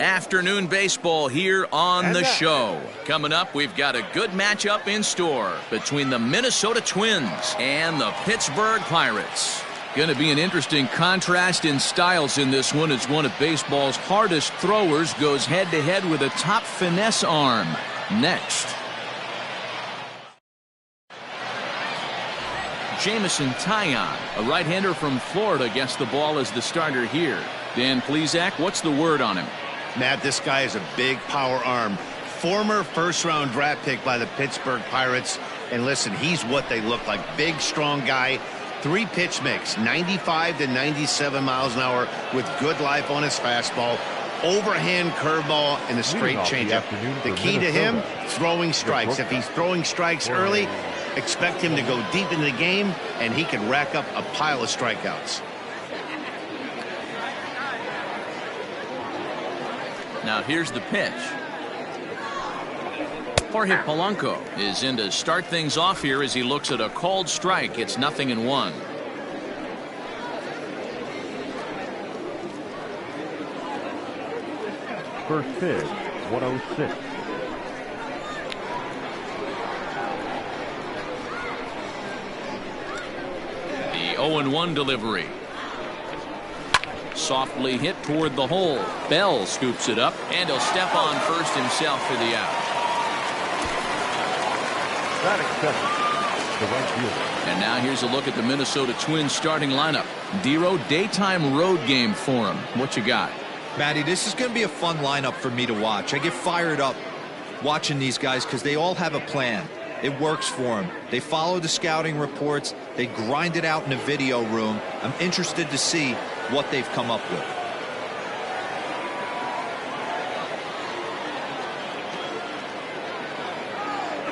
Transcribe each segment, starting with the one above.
Afternoon baseball here on the show. Coming up, we've got a good matchup in store between the Minnesota Twins and the Pittsburgh Pirates. Going to be an interesting contrast in styles in this one as one of baseball's hardest throwers goes head-to-head with a top finesse arm. Next. Jameson Taillon, a right-hander from Florida, gets the ball as the starter here. Dan Plezak, what's the word on him? Matt, this guy is a big power arm. Former first-round draft pick by the Pittsburgh Pirates. And listen, he's what they look like. Big, strong guy. 3-pitch mix, 95 to 97 miles an hour with good life on his fastball. Overhand curveball and a straight changeup. The key to him, throwing strikes. If he's throwing strikes early, expect him to go deep into the game, and he can rack up a pile of strikeouts. Now here's the pitch. Jorge Polanco is in to start things off here as he looks at a called strike. It's 0-1. First pitch, 106. The 0-1 delivery. Softly hit toward the hole. Bell scoops it up, and he'll step on first himself for the out. That accepted. The right fielder. And now here's a look at the Minnesota Twins starting lineup. Dero, daytime road game for him. What you got? Matty, this is going to be a fun lineup for me to watch. I get fired up watching these guys because they all have a plan. It works for them. They follow the scouting reports. They grind it out in the video room. I'm interested to see what they've come up with.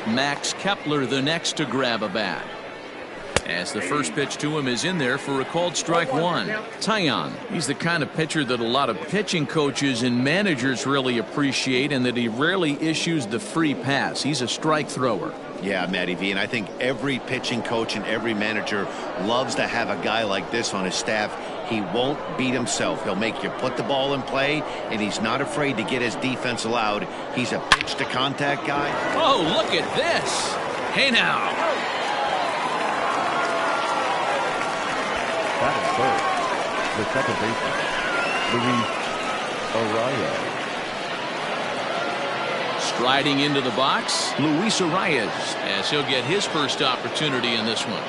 Max Kepler the next to grab a bat. As the first pitch to him is in there for a called strike one. Taillon, he's the kind of pitcher that a lot of pitching coaches and managers really appreciate, and that he rarely issues the free pass. He's a strike thrower. Yeah, Matty V, and I think every pitching coach and every manager loves to have a guy like this on his staff. He won't beat himself. He'll make you put the ball in play, and he's not afraid to get his defense allowed. He's a pitch-to-contact guy. Oh, look at this. Hey, now. Batting first, the second baseman, Luis Arias. Striding into the box, Luis Arias, as he'll get his first opportunity in this one.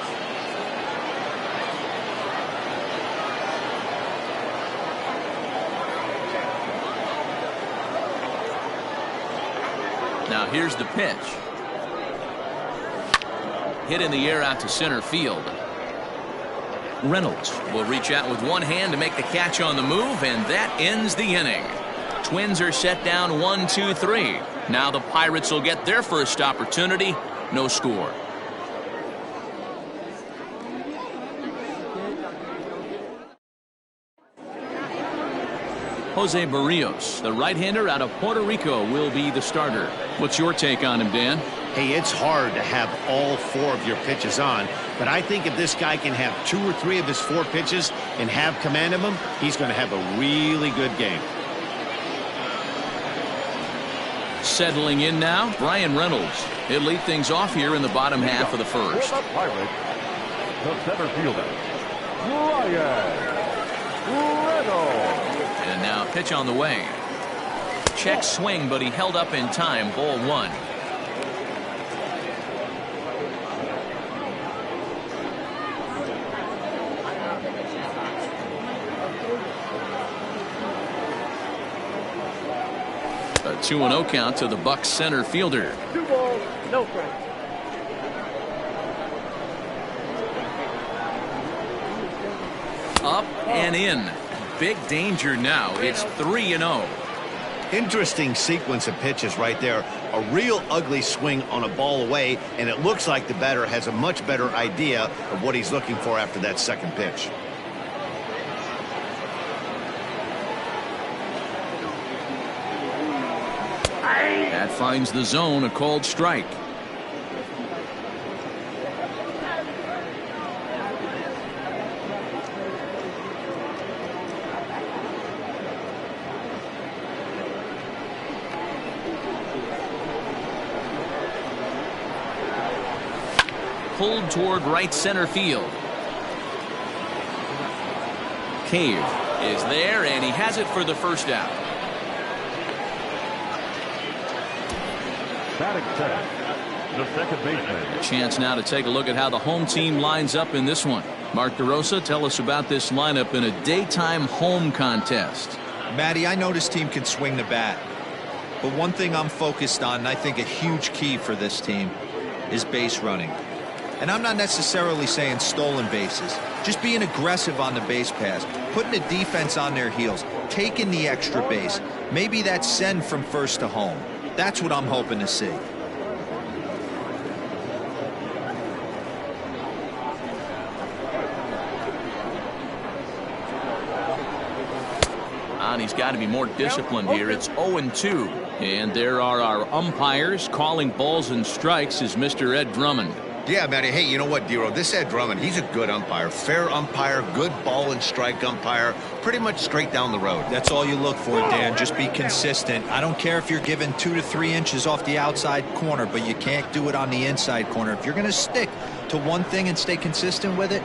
Now here's the pitch. Hit in the air out to center field. Reynolds will reach out with one hand to make the catch on the move, and that ends the inning. Twins are set down 1-2-3. Now the Pirates will get their first opportunity. No score. Jose Barrios, the right-hander out of Puerto Rico, will be the starter. What's your take on him, Dan? Hey, it's hard to have all 4 of your pitches on, but I think if this guy can have 2 or 3 of his 4 pitches and have command of them, he's going to have a really good game. Settling in now, Brian Reynolds. He'll lead things off here in the bottom half of the first. For the Pirates, the center fielder, Reynolds. And now pitch on the way. Check swing, but he held up in time. Ball 1. A 2-0 count to the Bucs center fielder. 2 balls, no strikes. Up and in. Big danger now. It's 3-0. Interesting sequence of pitches right there. A real ugly swing on a ball away, and it looks like the batter has a much better idea of what he's looking for after that second pitch. That finds the zone, a called strike. pulled toward right center field. Cave is there, and he has it for the first out. Batting second, the second baseman. A chance now to take a look at how the home team lines up in this one. Mark DeRosa, tell us about this lineup in a daytime home contest. Matty, I know this team can swing the bat, but one thing I'm focused on, and I think a huge key for this team, is base running. And I'm not necessarily saying stolen bases, just being aggressive on the base pass, putting the defense on their heels, taking the extra base. Maybe that's send from first to home. That's what I'm hoping to see. And he's got to be more disciplined here. It's 0-2. And there are our umpires. Calling balls and strikes is Mr. Ed Drummond. Yeah, Matty. Hey, you know what, Dero? This Ed Drummond, he's a good umpire. Fair umpire, good ball and strike umpire. Pretty much straight down the road. That's all you look for, Dan. Just be consistent. I don't care if you're given 2 to 3 inches off the outside corner, but you can't do it on the inside corner. If you're going to stick to one thing and stay consistent with it,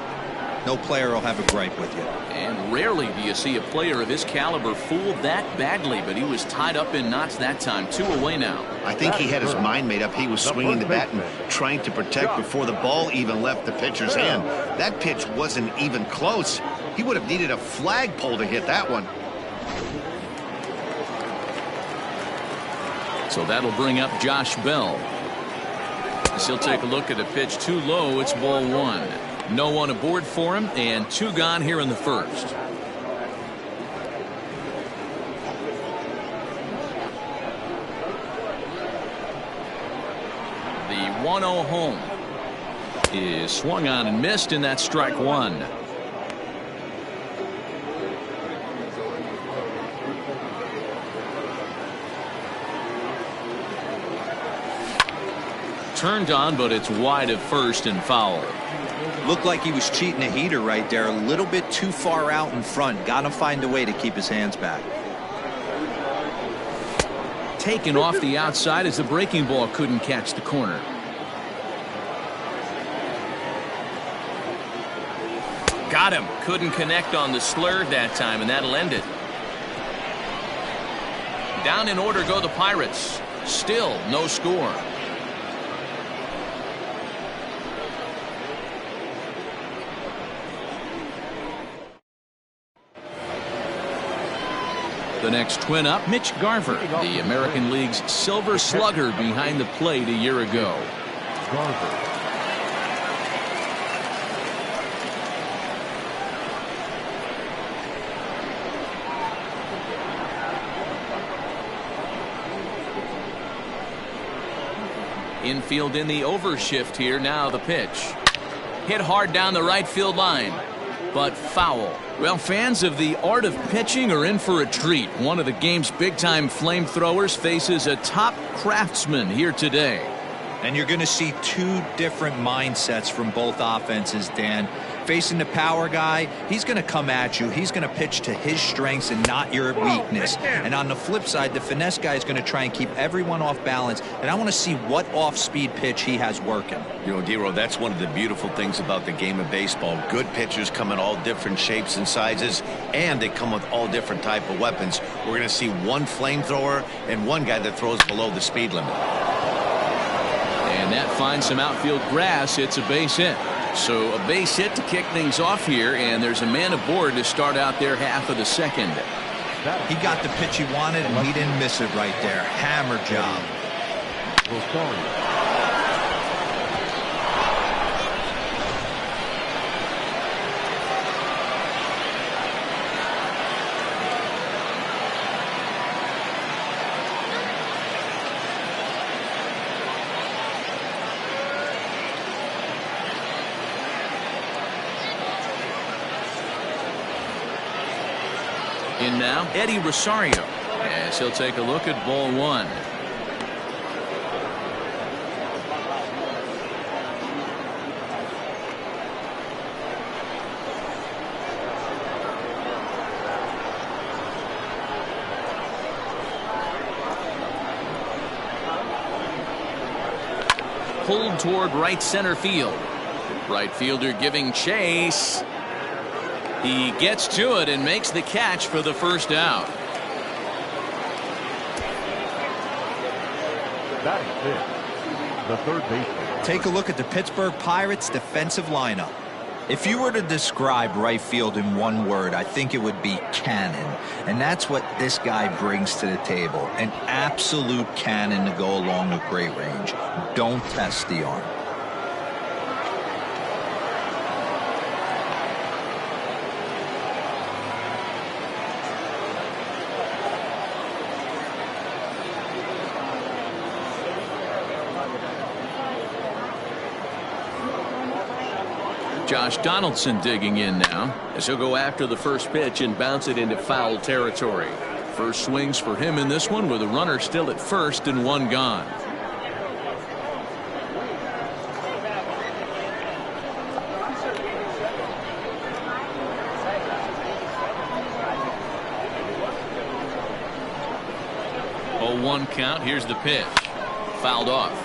no player will have a gripe with you. And rarely do you see a player of his caliber fooled that badly, but he was tied up in knots that time. 2 away now. I think he had his mind made up. He was swinging the bat and trying to protect before the ball even left the pitcher's hand. That pitch wasn't even close. He would have needed a flagpole to hit that one. So that'll bring up Josh Bell. As he'll take a look at a pitch too low. It's ball 1. No one aboard for him, and 2 gone here in the first. The 1-0 home is swung on and missed, and that's strike 1. Turned on, but it's wide of first and foul. Looked like he was cheating a heater right there, a little bit too far out in front. Got to find a way to keep his hands back. Taken off the outside as the breaking ball couldn't catch the corner. Got him. Couldn't connect on the slur that time, and that'll end it. Down in order go the Pirates. Still no score. The next twin up, Mitch Garver, the American League's Silver Slugger behind the plate a year ago. Garver. Infield in the overshift here. Now the pitch. Hit hard down the right field line, but foul. Well, fans of the art of pitching are in for a treat. One of the game's big-time flamethrowers faces a top craftsman here today. And you're going to see 2 different mindsets from both offenses, Dan. Facing the power guy, he's going to come at you. He's going to pitch to his strengths and not your weakness. And on the flip side, the finesse guy is going to try and keep everyone off balance. And I want to see what off-speed pitch he has working. You know, Dero, that's one of the beautiful things about the game of baseball. Good pitchers come in all different shapes and sizes, and they come with all different type of weapons. We're going to see one flamethrower and one guy that throws below the speed limit. And that finds some outfield grass. It's a base hit. So a base hit to kick things off here, and there's a man aboard to start out their half of the second. He got the pitch he wanted, and he didn't miss it right there. Hammer job. In now, Eddie Rosario, as he'll take a look at ball 1. Pulled toward right center field. Right fielder giving chase. He gets to it and makes the catch for the first out. Batting fifth, the third baseman. Take a look at the Pittsburgh Pirates defensive lineup. If you were to describe right field in one word, I think it would be cannon. And that's what this guy brings to the table. An absolute cannon to go along with great range. Don't test the arm. Josh Donaldson digging in now as he'll go after the first pitch and bounce it into foul territory. First swings for him in this one with a runner still at first and one gone. Oh, 1 count. Here's the pitch. Fouled off.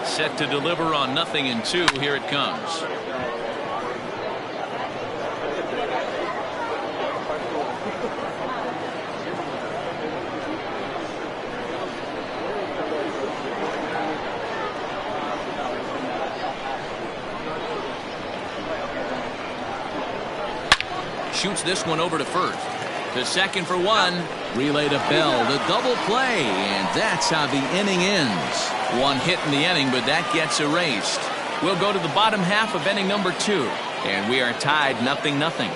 Set to deliver on 0-2. Here it comes. Shoots this one over to first. To second for one. Relay to Bell. The double play. And that's how the inning ends. One hit in the inning, but that gets erased. We'll go to the bottom half of inning number 2. And we are tied 0-0.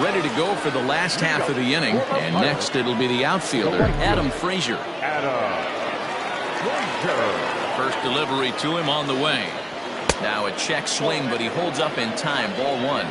Ready to go for the last half of the inning. And next it'll be the outfielder, Adam Frazier. First delivery to him on the way. Now a check swing, but he holds up in time. Ball 1.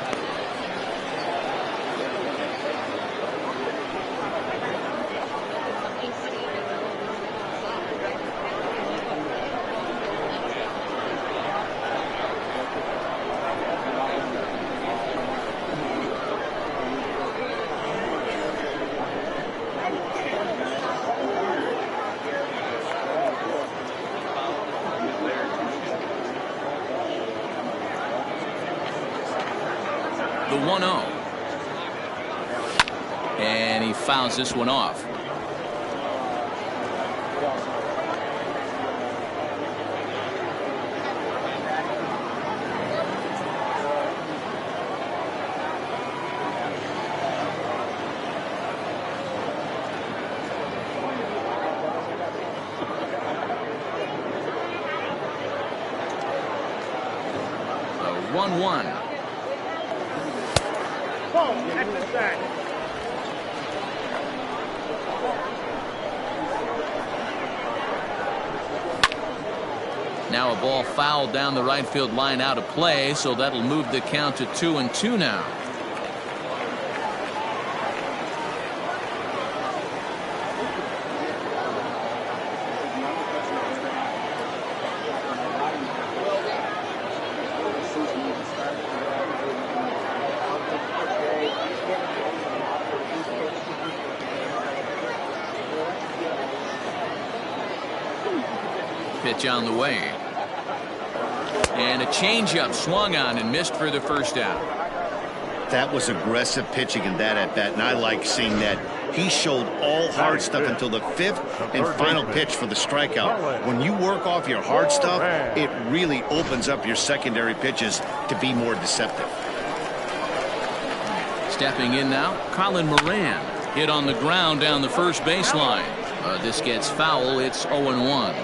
The 1-0. And he fouls this one off. The 1-1. Now a ball fouled down the right field line out of play, so that'll move the count to 2-2 now. Pitch on the way. And a changeup swung on and missed for the first out. That was aggressive pitching in that at bat, and I like seeing that. He showed all hard stuff until the 5th and final pitch for the strikeout. When you work off your hard stuff, it really opens up your secondary pitches to be more deceptive. Stepping in now, Colin Moran. Hit on the ground down the first baseline. This gets foul. It's 0-1.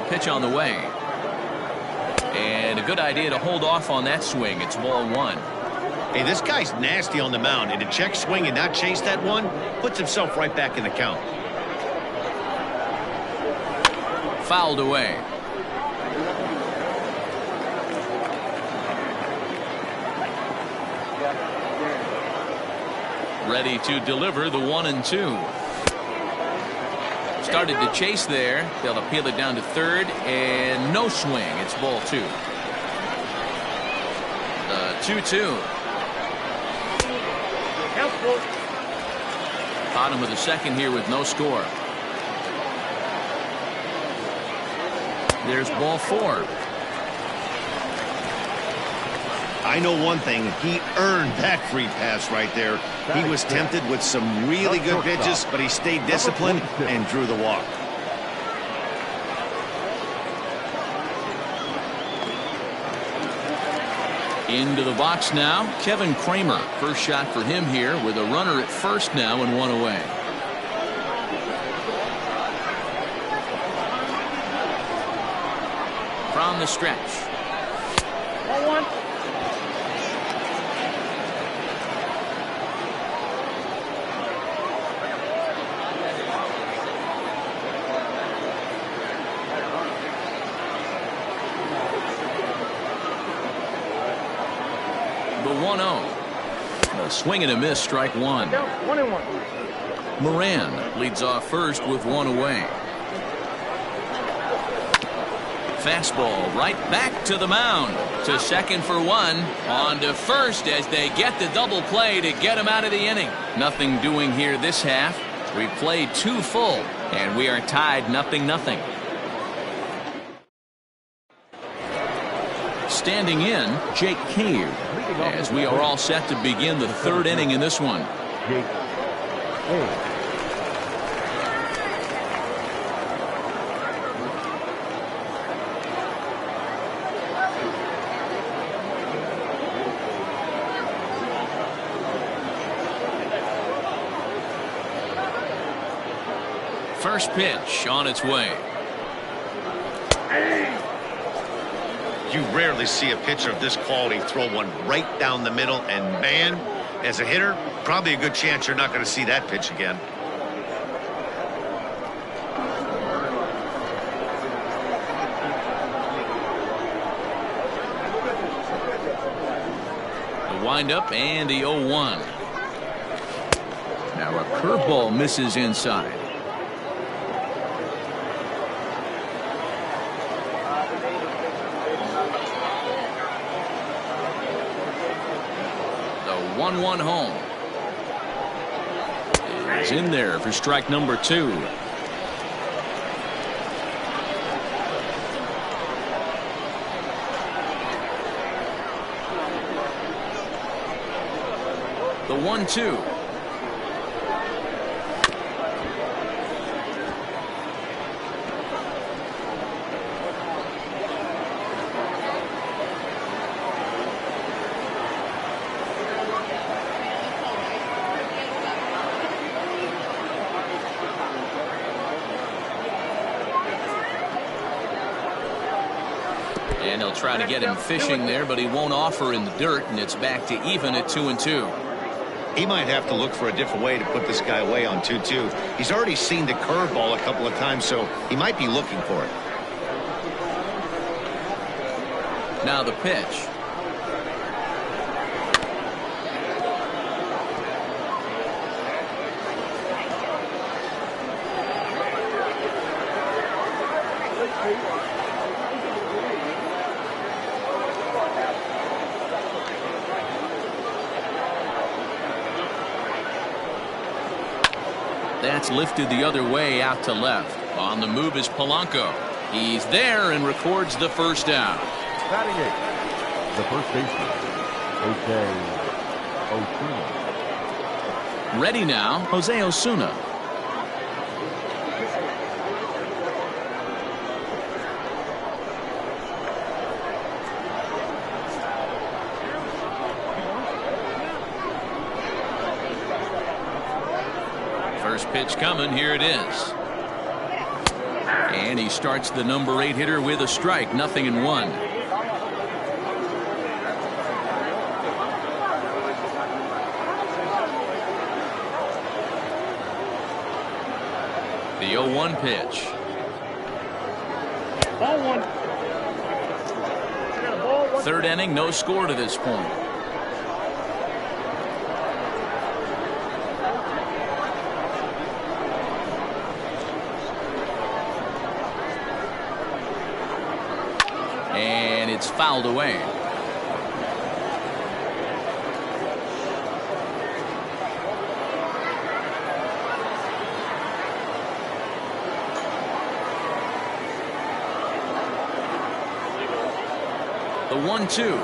Pitch on the way. And a good idea to hold off on that swing. It's ball 1. Hey, this guy's nasty on the mound, and to check swing and not chase that one puts himself right back in the count. Fouled away. Ready to deliver the 1-2. started to chase there. They'll appeal it down to third, and no swing. It's ball 2. 2-2. Bottom of the second here with no score. There's ball 4. I know one thing. He earned that free pass right there. He was tempted with some really good pitches, but he stayed disciplined and drew the walk. Into the box now, Kevin Kramer. First shot for him here with a runner at first now and 1 away. From the stretch. 1-1. The 1-0. A swing and a miss, strike 1. 1-1. Moran leads off first with 1 away. Fastball right back to the mound. To second for 1. On to first as they get the double play to get him out of the inning. Nothing doing here this half. We played 2 full, and we are tied 0-0. Standing in, Jake Cave, as we are all set to begin the 3rd inning in this one. Jake Cave. First pitch on its way. You rarely see a pitcher of this quality throw one right down the middle, and man, as a hitter, probably a good chance you're not going to see that pitch again. The windup and the 0-1. Now a curveball misses inside. The 1-1 home is in there for strike number 2. The 1-2. And they'll try to get him fishing there, but he won't offer in the dirt, and it's back to even at 2-2. He might have to look for a different way to put this guy away on 2-2. He's already seen the curveball a couple of times, so he might be looking for it. Now the pitch. That's lifted the other way out to left. On the move is Polanco. He's there and records the first out. Batting 8, the first baseman, Osuna. Ready now, Jose Osuna. First pitch coming, here it is. And he starts the number 8 hitter with a strike, 0-1. The 0-1 pitch. Ball 1. Third inning, no score to this point. it's fouled away. The 1-2.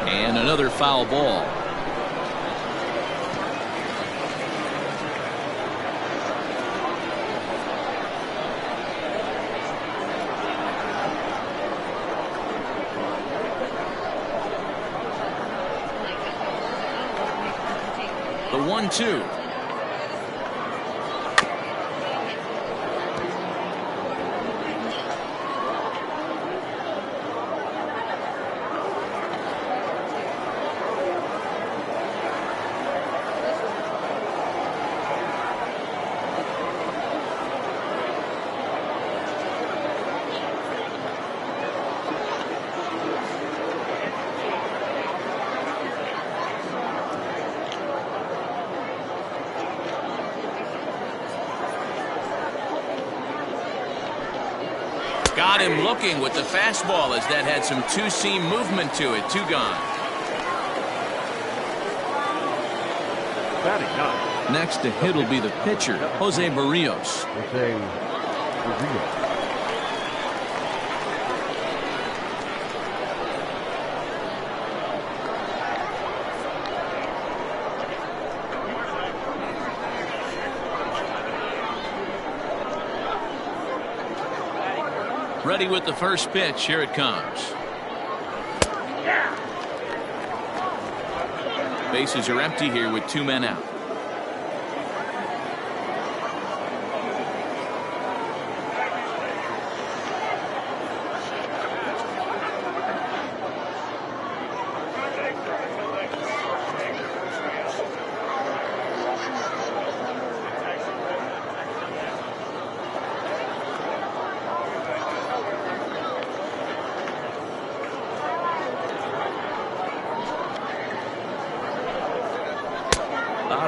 And another foul ball. The 1-2. Got him looking with the fastball as that had some two-seam movement to it. 2 gone. Batting ninth. Next to hit will be the pitcher, Jose Barrios. Jose Barrios. Ready with the first pitch. Here it comes. Bases are empty here with 2 men out.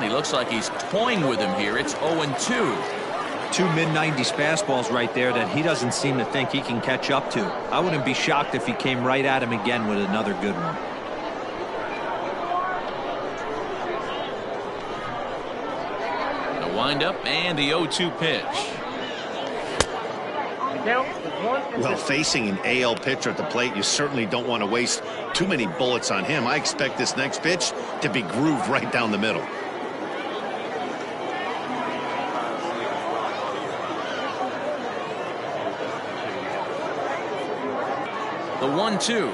He looks like he's toying with him here. It's 0-2. 2 mid-90s fastballs right there that he doesn't seem to think he can catch up to. I wouldn't be shocked if he came right at him again with another good one. The windup and the 0-2 pitch. Well, facing an AL pitcher at the plate, you certainly don't want to waste too many bullets on him. I expect this next pitch to be grooved right down the middle. The 1-2.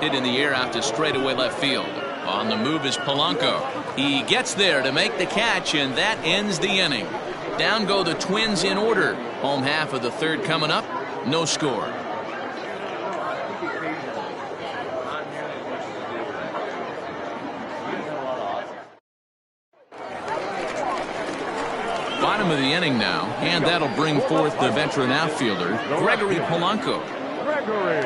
Hit in the air out to straightaway left field. On the move is Polanco. He gets there to make the catch, and that ends the inning. Down go the Twins in order. Home half of the 3rd coming up. No score. Bottom of the inning now, and that'll bring forth the veteran outfielder, Gregory Polanco. Gregory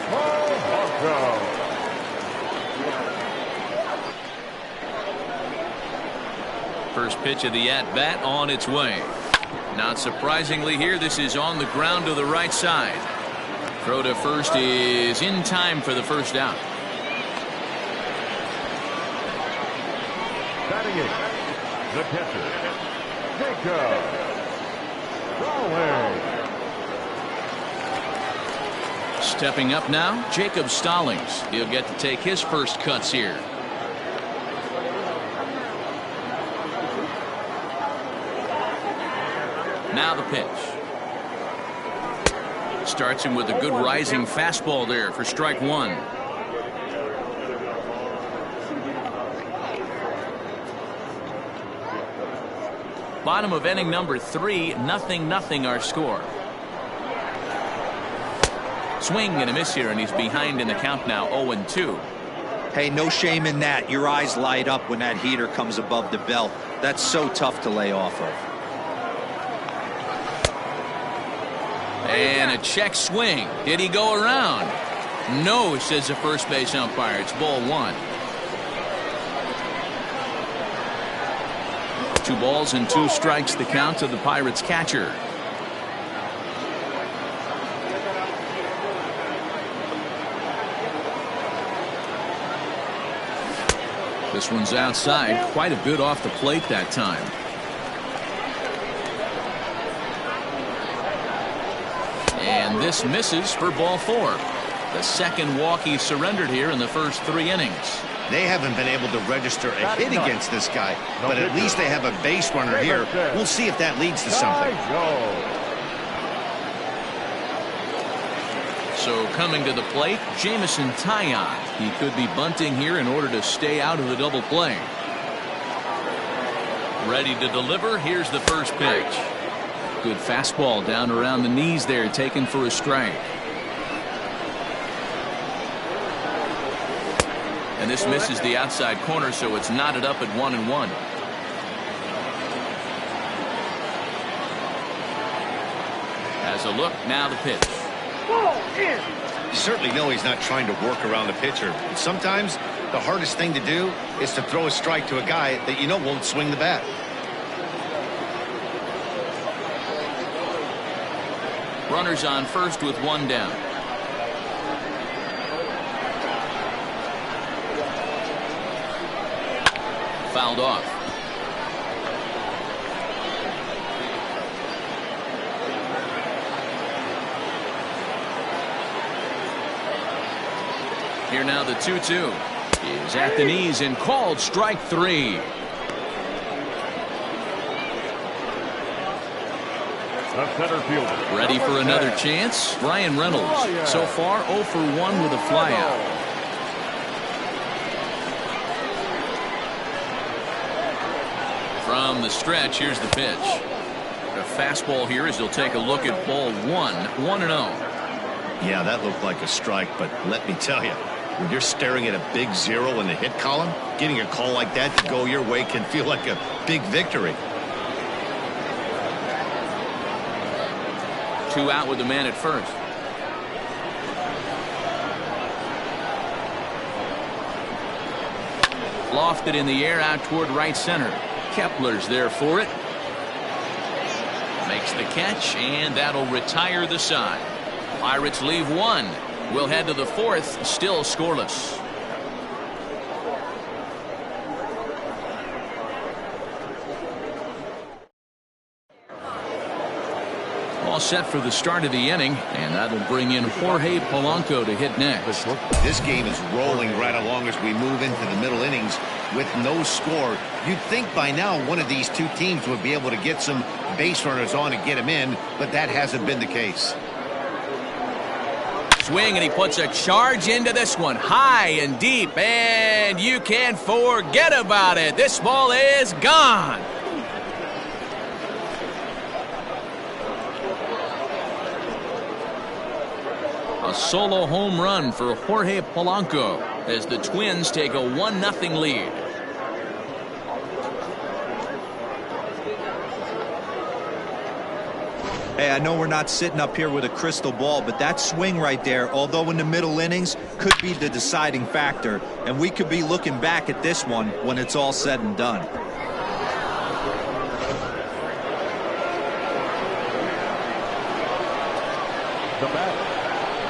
Polanco. First pitch of the at-bat on its way. Not surprisingly here, this is on the ground to the right side. Throw to first is in time for the first out. Batting eighth, the catcher, Jacob Stallings. Stepping up now, Jacob Stallings. He'll get to take his first cuts here. Now the pitch. Starts him with a good rising fastball there for strike 1. Bottom of inning number 3, 0-0 our score. Swing and a miss here, and he's behind in the count now, 0-2. Hey, no shame in that. Your eyes light up when that heater comes above the belt. That's so tough to lay off of. And a check swing. Did he go around? No, says the first base umpire. It's ball 1. 2 balls and 2 strikes the count to the Pirates catcher. This one's outside, quite a bit off the plate that time. And this misses for ball 4. The second walk he surrendered here in the first 3 innings. They haven't been able to register a hit against this guy, but at least they have a base runner here. We'll see if that leads to something. So coming to the plate, Jamison Taillon. He could be bunting here in order to stay out of the double play. Ready to deliver. Here's the first pitch. Good fastball down around the knees there, taken for a strike. And this misses the outside corner, so it's knotted up at 1-1. Has a look, now the pitch. You certainly know he's not trying to work around the pitcher. But sometimes the hardest thing to do is to throw a strike to a guy that you know won't swing the bat. Runners on first with 1 down. Fouled off. Here now the 2-2 is at the knees and called strike 3. The center fielder. Ready for another chance. Brian Reynolds so far 0 for 1 with a flyout. From the stretch, here's the pitch. A fastball here as he'll take a look at ball 1, 1-0. Yeah, that looked like a strike, but let me tell you, when you're staring at a big 0 in the hit column, getting a call like that to go your way can feel like a big victory. 2 out with the man at first. Lofted in the air out toward right center. Kepler's there for it. Makes the catch, and that'll retire the side. Pirates leave 1. We'll head to the 4th, still scoreless. All set for the start of the inning, and that'll bring in Jorge Polanco to hit next. This game is rolling right along as we move into the middle innings with no score. You'd think by now one of these two teams would be able to get some base runners on and get them in, but that hasn't been the case. Swing, and he puts a charge into this one, high and deep, and you can't forget about it. This ball is gone. A solo home run for Jorge Polanco as the Twins take a 1-0 lead. Hey, I know we're not sitting up here with a crystal ball, but that swing right there, although in the middle innings, could be the deciding factor. And we could be looking back at this one when it's all said and done. The bat,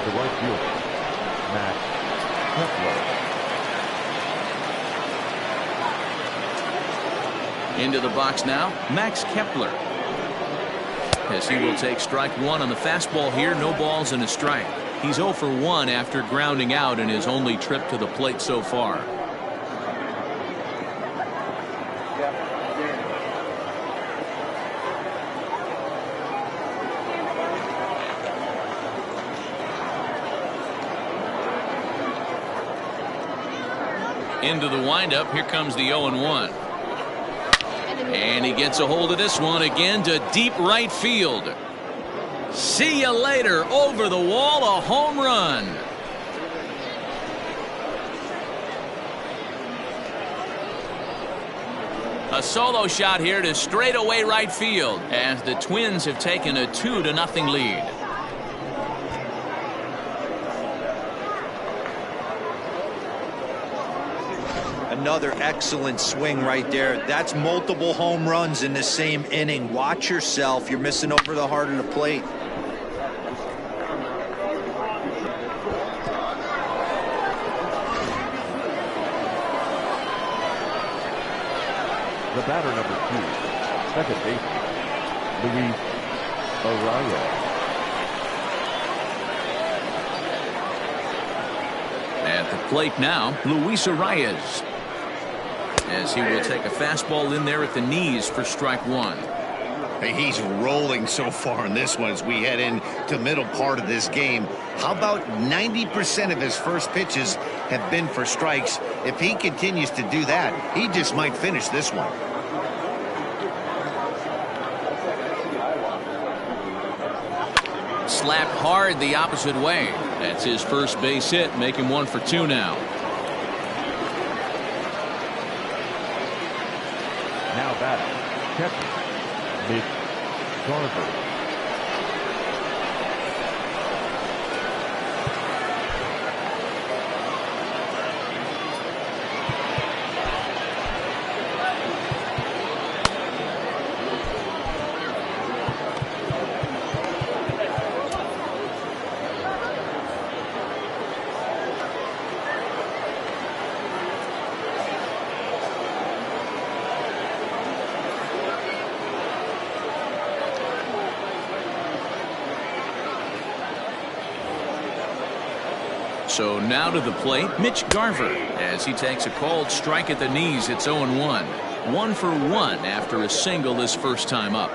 the right fielder, Max Kepler. Into the box now, Max Kepler. As he will take strike 1 on the fastball here, no balls and a strike. He's 0 for 1 after grounding out in his only trip to the plate so far. Into the windup, here comes the 0-1. And he gets a hold of this one again to deep right field. See you later. Over the wall, a home run. A solo shot here to straightaway right field as the Twins have taken a 2-0 lead. And another excellent swing right there. That's multiple home runs in the same inning. Watch yourself. You're missing over the heart of the plate. The batter, number 2, second baseman, Luis Arias. At the plate now, Luis Arias, as he will take a fastball in there at the knees for strike 1. Hey, he's rolling so far in this one as we head into the middle part of this game. How about 90% of his first pitches have been for strikes? If he continues to do that, he just might finish this one. Slapped hard the opposite way. That's his first base hit, making 1 for 2 now. Now batting, Kepler, Mitch Garver. So now to the plate, Mitch Garver, as he takes a called strike at the knees. It's 0-1. 1 for 1 after a single his first time up.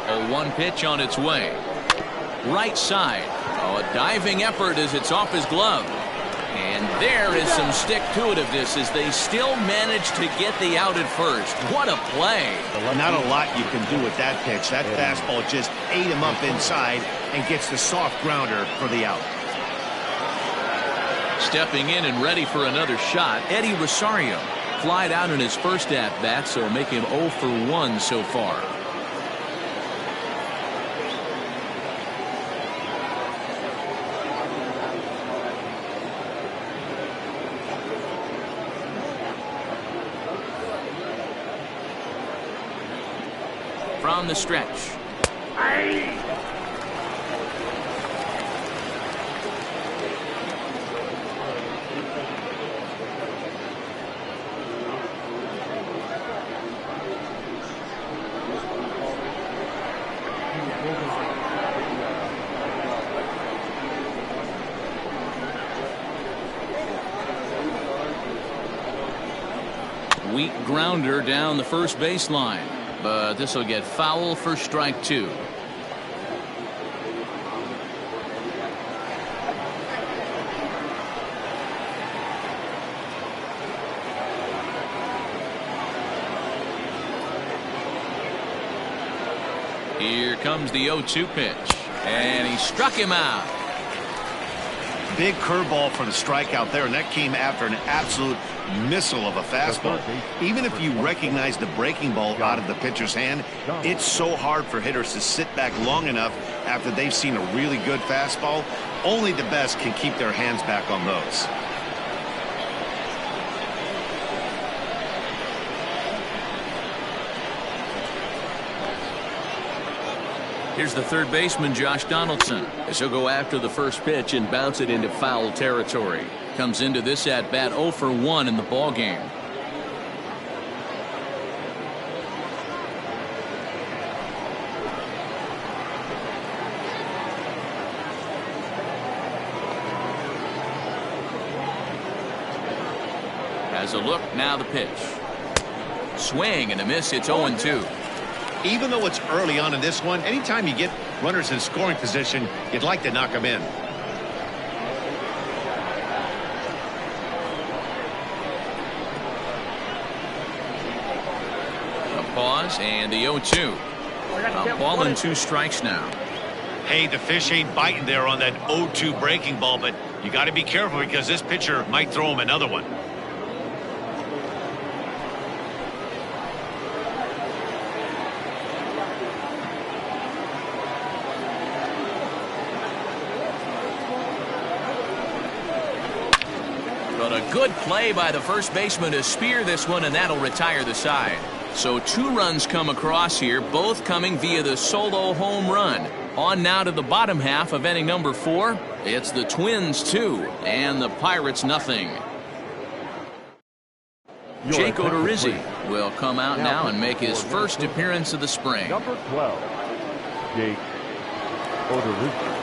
A 1 pitch on its way. Right side. Oh, a diving effort as it's off his glove. And there is some stick-to-itiveness as they still manage to get the out at first. What a play. Not a lot you can do with that pitch. That fastball just ate him up inside and gets the soft grounder for the out. Stepping in and ready for another shot, Eddie Rosario. Flied out in his first at-bat, so make him 0 for 1 so far. From the stretch. Weak grounder down the first baseline. But this will get foul for strike 2. Here comes the 0-2 pitch. And he struck him out. Big curveball for the strikeout there, and that came after an absolute missile of a fastball. Even if you recognize the breaking ball out of the pitcher's hand, it's so hard for hitters to sit back long enough after they've seen a really good fastball. Only the best can keep their hands back on those. Here's the third baseman, Josh Donaldson, as he'll go after the first pitch and bounce it into foul territory. Comes into this at-bat 0 for 1 in the ball game. Has a look, now the pitch. Swing and a miss, it's 0-2. Even though it's early on in this one, anytime you get runners in scoring position, you'd like to knock them in. A pause and the 0-2. A ball and 2 strikes now. Hey, the fish ain't biting there on that 0-2 breaking ball, but you got to be careful because this pitcher might throw him another one. But a good play by the first baseman to spear this one, and that'll retire the side. So 2 runs come across here, both coming via the solo home run. On now to the bottom half of inning number 4. It's the Twins 2 and the Pirates nothing. Jake Odorizzi will come out now and make his first appearance of the spring. Number 12, Jake Odorizzi.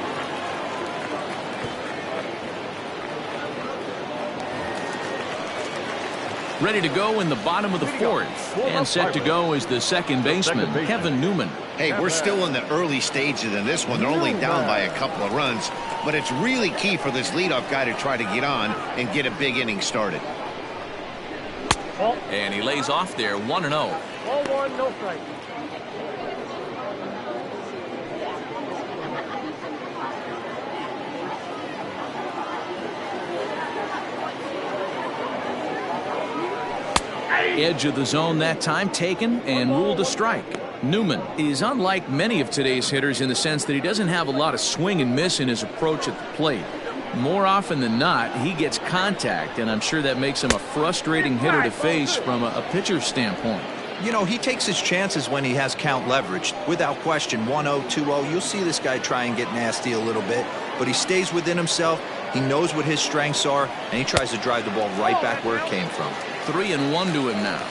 Ready to go in the bottom of the 4th, and set to go is the second baseman, Kevin Newman. Hey, we're still in the early stages in this one. They're only down by a couple of runs, but it's really key for this leadoff guy to try to get on and get a big inning started. And he lays off there, 1-0. Ball 1, no strike. Edge of the zone that time taken and ruled a strike. Newman is unlike many of today's hitters in the sense that he doesn't have a lot of swing and miss in his approach at the plate. More often than not, he gets contact, and I'm sure that makes him a frustrating hitter to face from a pitcher's standpoint. You know, he takes his chances when he has count leverage. Without question, 1-0, 2-0, you'll see this guy try and get nasty a little bit, but he stays within himself. He knows what his strengths are, and he tries to drive the ball right back where it came from. 3-1 to him now.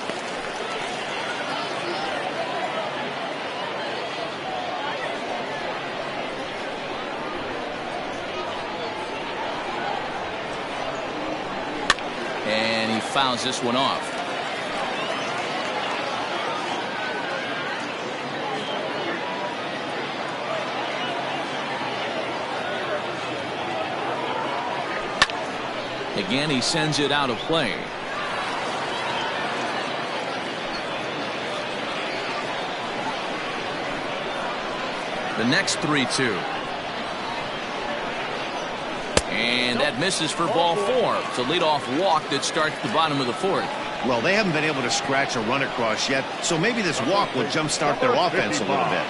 And he fouls this one off. Again, he sends it out of play. The next 3-2. And that misses for ball 4. It's a leadoff walk that starts the bottom of the 4th. Well, they haven't been able to scratch a run across yet, so maybe this walk will jumpstart their offense a little bit.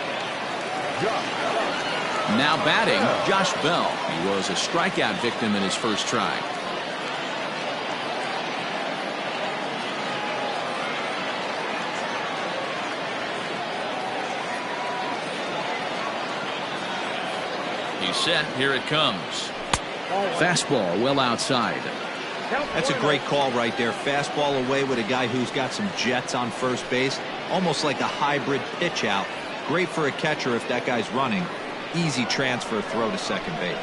Now batting, Josh Bell. He was a strikeout victim in his first try. He's set. Here it comes. Fastball well outside. That's a great call right there. Fastball away with a guy who's got some jets on first base. Almost like a hybrid pitch out. Great for a catcher if that guy's running. Easy transfer throw to second base.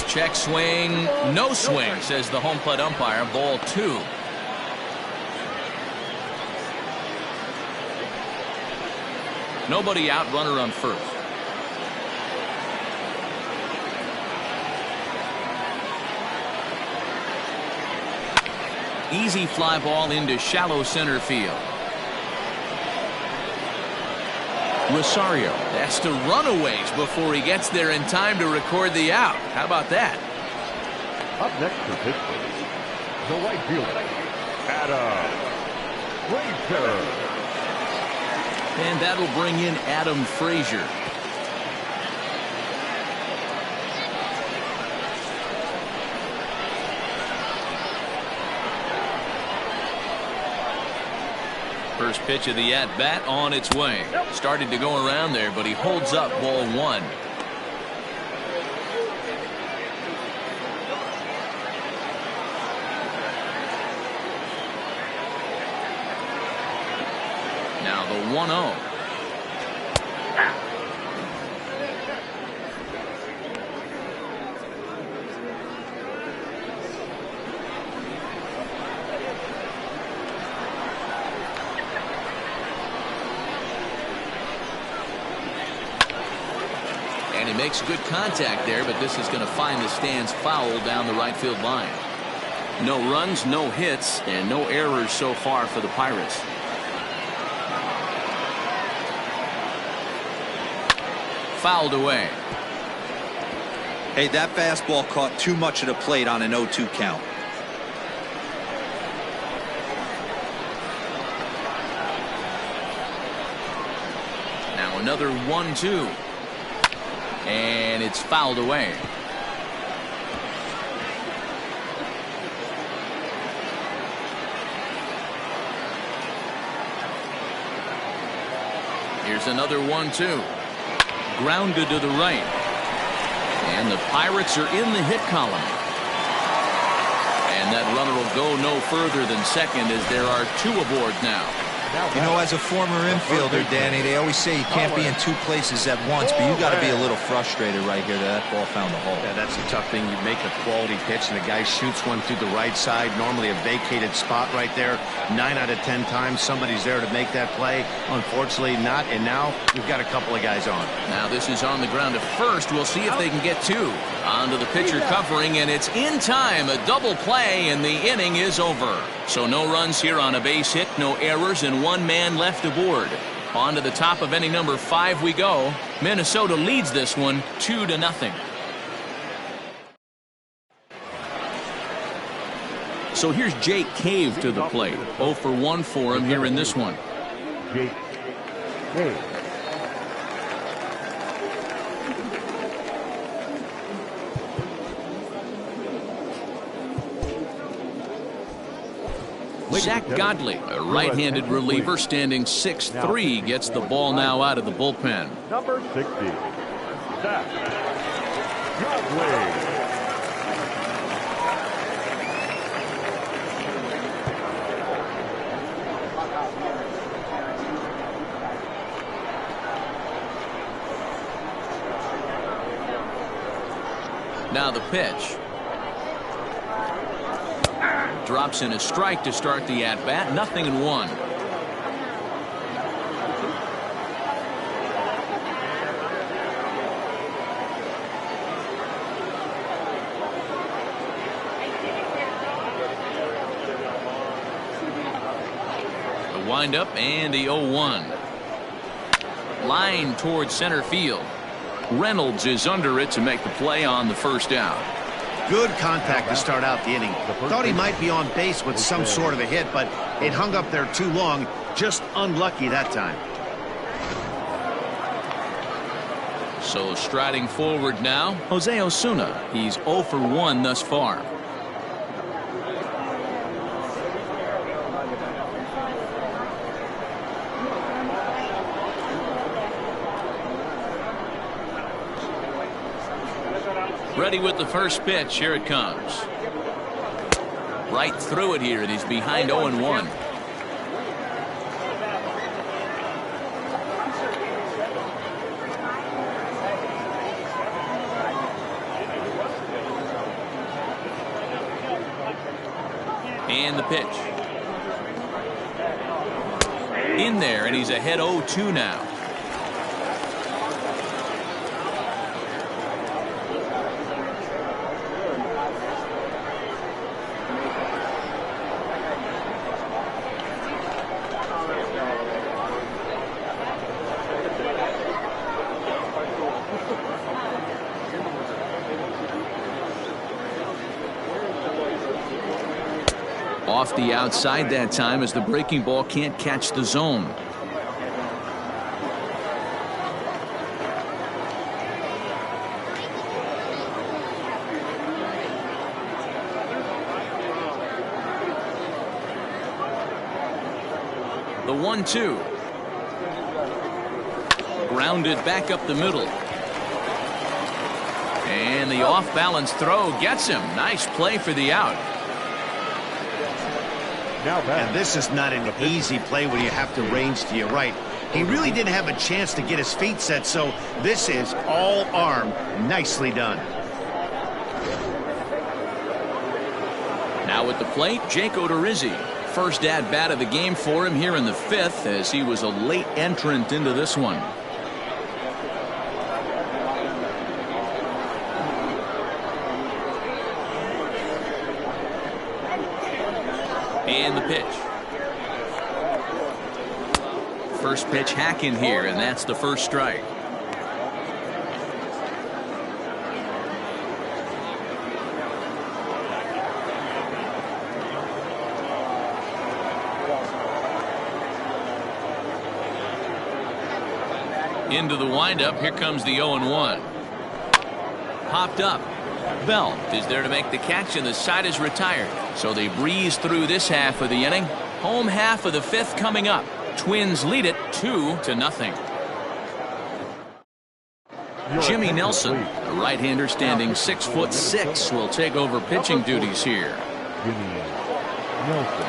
Check swing. No swing, says the home plate umpire. Ball 2. Nobody out, runner on first. Easy fly ball into shallow center field. Rosario has to run a ways before he gets there in time to record the out. How about that? Up next for Pittsburgh, the right fielder, Adam Frazier. And that'll bring in Adam Frazier. First pitch of the at-bat on its way. Started to go around there, but he holds up ball 1. Now the 1-0. And he makes good contact there, but this is going to find the stands foul down the right field line. No runs, no hits, and no errors so far for the Pirates. Fouled away. Hey, that fastball caught too much of the plate on an 0-2 count. Now another 1-2. And it's fouled away. Here's another 1-2. Grounded to the right. And the Pirates are in the hit column. And that runner will go no further than second as there are 2 aboard now. You know, as a former infielder, Danny, they always say you can't be in 2 places at once, but you got to be a little frustrated right here that ball found the hole. Yeah, that's a tough thing. You make a quality pitch and the guy shoots one through the right side, normally a vacated spot right there. 9 out of 10 times somebody's there to make that play. Unfortunately not, and now we've got a couple of guys on. Now this is on the ground to first. We'll see if they can get 2. Onto the pitcher covering, and it's in time. A double play, and the inning is over. So no runs here on a base hit, no errors, and 1 man left aboard. On to the top of inning number 5 we go. Minnesota leads this one 2-0. So here's Jake Cave to the plate. 0 for 1 for him here in this one. Jake Cave. Zach Godley, a right-handed reliever standing 6'3", gets the ball now out of the bullpen. Number 60, Zach Godley. Now the pitch. Drops in a strike to start the at-bat. 0-1. The windup and the 0-1. Line towards center field. Reynolds is under it to make the play on the first out. Good contact to start out the inning. Thought he might be on base with some sort of a hit, but it hung up there too long. Just unlucky that time. So striding forward now, Jose Osuna. He's 0 for 1 thus far. Ready with the first pitch. Here it comes. Right through it here, and he's behind 0-1. And the pitch. In there, and he's ahead 0-2 now. Off the outside that time as the breaking ball can't catch the zone. The 1-2. Grounded back up the middle. And the off-balance throw gets him. Nice play for the out. And this is not an easy play when you have to range to your right. He really didn't have a chance to get his feet set, so this is all arm. Nicely done. Now at the plate, Jake Odorizzi. First at-bat of the game for him here in the 5th, as he was a late entrant into this one. And the pitch. First pitch hacking here, and that's the first strike. Into the windup. Here comes the 0-1. popped up. Bell is there to make the catch, and the side is retired. So they breeze through this half of the inning. Home half of the fifth coming up. Twins lead it 2-0. Jimmy Nelson, a right-hander standing 6'6", will take over pitching duties here. Jimmy Nelson.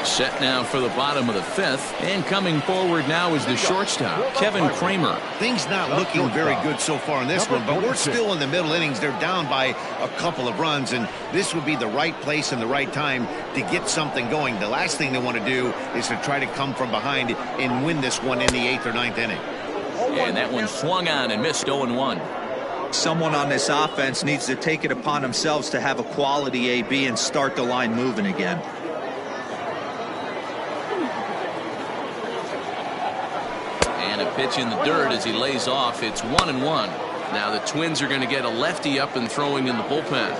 Set now for the bottom of the fifth, and coming forward now is the shortstop, Kevin Kramer. Things not looking very good so far in this one, but we're still in the middle innings. They're down by a couple of runs, and this would be the right place and the right time to get something going. The last thing they want to do is to try to come from behind and win this one in the 8th or 9th inning. And that one swung on and missed 0-1. Someone on this offense needs to take it upon themselves to have a quality AB and start the line moving again. And a pitch in the dirt as he lays off. It's 1-1. Now the Twins are going to get a lefty up and throwing in the bullpen.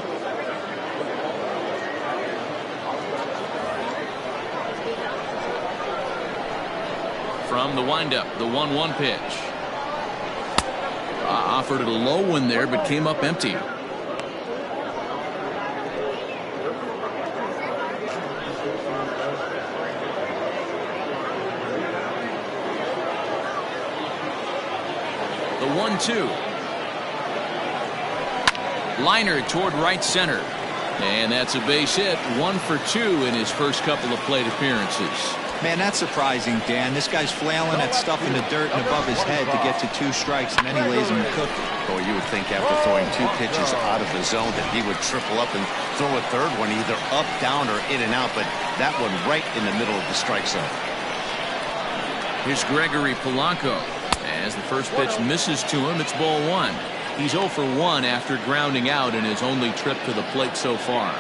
From the windup, the 1-1 pitch. Offered it a low one there, but came up empty. The 1-2. Liner toward right center. And that's a base hit. 1 for 2 in his first couple of plate appearances. Man, that's surprising, Dan. This guy's flailing at stuff in the dirt and above his head to get to 2 strikes, and then he lays him a cookie. Boy, you would think after throwing 2 pitches out of the zone that he would triple up and throw a third one, either up, down, or in and out, but that one right in the middle of the strike zone. Here's Gregory Polanco. As the first pitch misses to him, it's ball 1. He's 0 for 1 after grounding out in his only trip to the plate so far.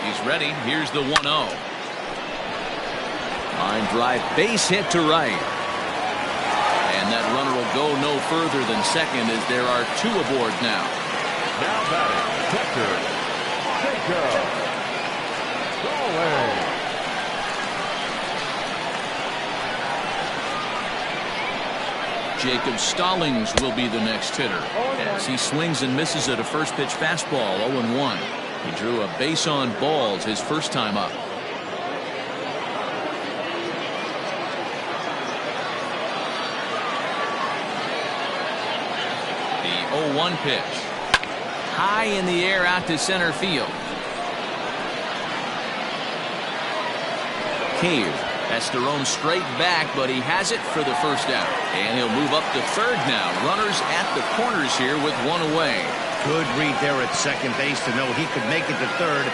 He's ready. Here's the 1-0. Line drive, base hit to right. And that runner will go no further than second as there are 2 aboard now. Now batting, catcher, Jacob Stallings will be the next hitter as he swings and misses at a first pitch fastball. 0-1. He drew a base on balls his first time up. The 0-1 pitch. High in the air out to center field. Cave has to roam straight back, but he has it for the first out. And he'll move up to third now. Runners at the corners here with 1 away. Good read there at second base to know he could make it to third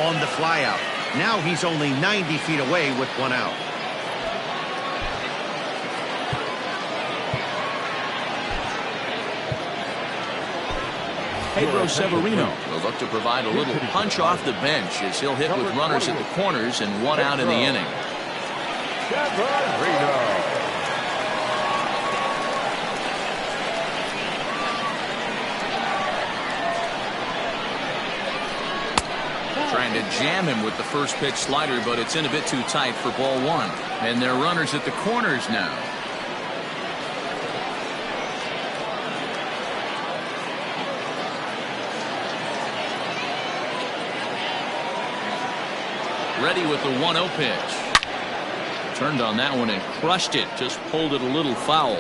on the flyout. Now he's only 90 feet away with 1 out. Pedro Severino will look to provide a little punch off the bench as he'll hit with runners at the corners and 1 out in the inning. Trying to jam him with the first pitch slider, but it's in a bit too tight for ball 1. And they're runners at the corners now. Ready with the 1-0 pitch. Turned on that one and crushed it. Just pulled it a little foul.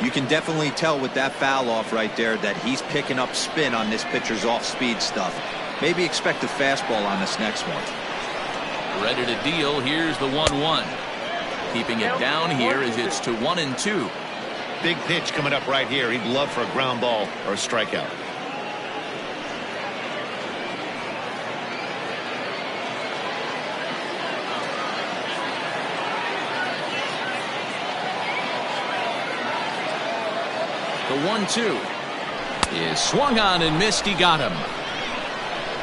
You can definitely tell with that foul off right there that he's picking up spin on this pitcher's off-speed stuff. Maybe expect a fastball on this next one. Ready to deal. Here's the 1-1. Keeping it down here as it's to 1-2. Big pitch coming up right here. He'd love for a ground ball or a strikeout. The 1-2 is swung on and missed. He got him.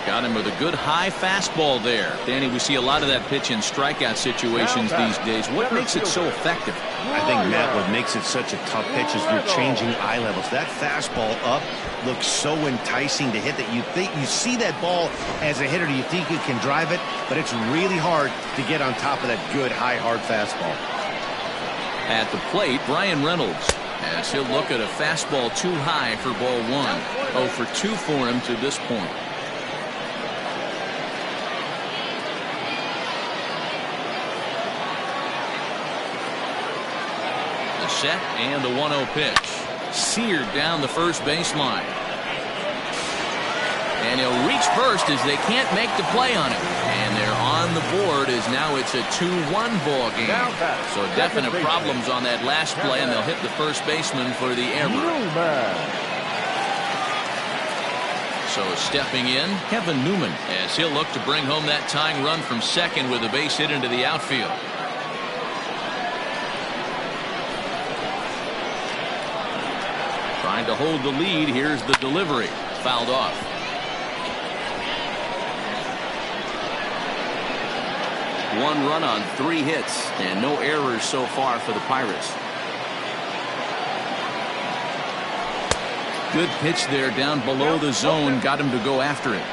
Got him with a good high fastball there. Danny, we see a lot of that pitch in strikeout situations these days. What makes it so effective? I think, Matt, what makes it such a tough pitch is you're changing eye levels. That fastball up looks so enticing to hit that you see that ball as a hitter, you think you can drive it, but it's really hard to get on top of that good high hard fastball. At the plate, Brian Reynolds, as he'll look at a fastball too high for ball one. 0 for 2 for him to this point. The set and the 1-0 pitch. Seared down the first baseline. And he'll reach first as they can't make the play on him. And they're on the board as now it's a 2-1 ball game. So definite problems on that last play, and they'll hit the first baseman for the error. So stepping in, Kevin Newman, as he'll look to bring home that tying run from second with a base hit into the outfield. Trying to hold the lead. Here's the delivery. Fouled off. One run on 3 hits and no errors so far for the Pirates. Good pitch there down below the zone. Got him to go after it.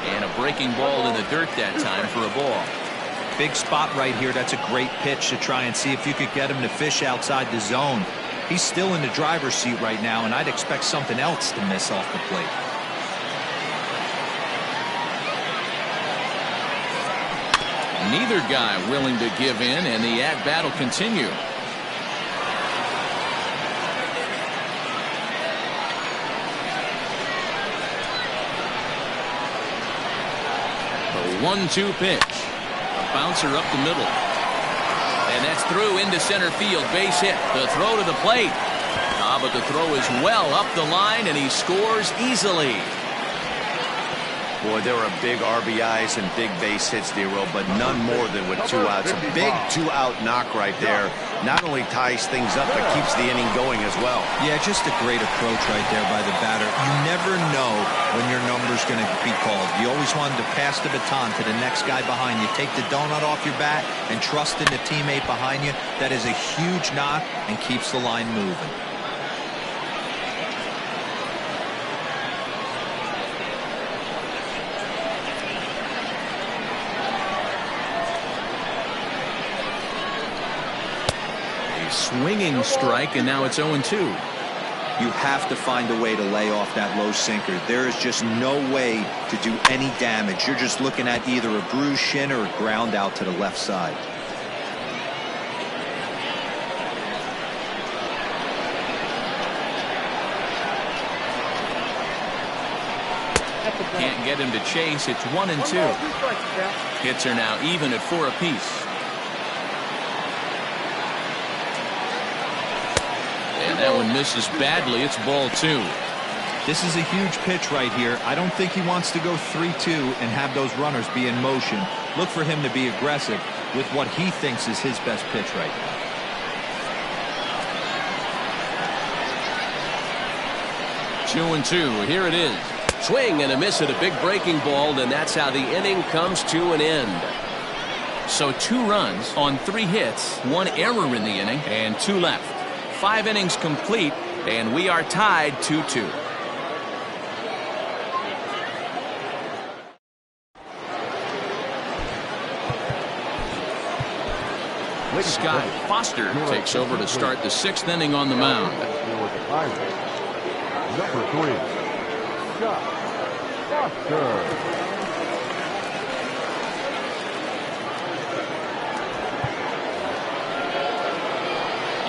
And a breaking ball in the dirt that time for a ball. Big spot right here. That's a great pitch to try and see if you could get him to fish outside the zone. He's still in the driver's seat right now, and I'd expect something else to miss off the plate. Neither guy willing to give in, and the at-bat will continue. The 1-2 pitch. A bouncer up the middle. And that's through into center field. Base hit. The throw to the plate. But the throw is well up the line, and he scores easily. Boy, there were big RBIs and big base hits, D-Roll, but none more than with 2 outs. A big 2-out knock right there. Not only ties things up, but keeps the inning going as well. Yeah, just a great approach right there by the batter. You never know when your number's going to be called. You always wanted to pass the baton to the next guy behind you. Take the donut off your bat and trust in the teammate behind you. That is a huge knock and keeps the line moving. Swinging strike, and now it's 0-2. You have to find a way to lay off that low sinker. There is just no way to do any damage. You're just looking at either a bruised shin or a ground out to the left side. Can't get him to chase. It's 1-2. Hits are now even at 4 apiece. And that one misses badly. It's ball 2. This is a huge pitch right here. I don't think he wants to go 3-2 and have those runners be in motion. Look for him to be aggressive with what he thinks is his best pitch right now. Two and two. Here it is. Swing and a miss at a big breaking ball, and that's how the inning comes to an end. So 2 runs on 3 hits, 1 error in the inning, and 2 left. 5 innings complete, and we are tied 2-2. Scott Foster takes over to start the 6th inning on the mound. Number 3, Scott Foster.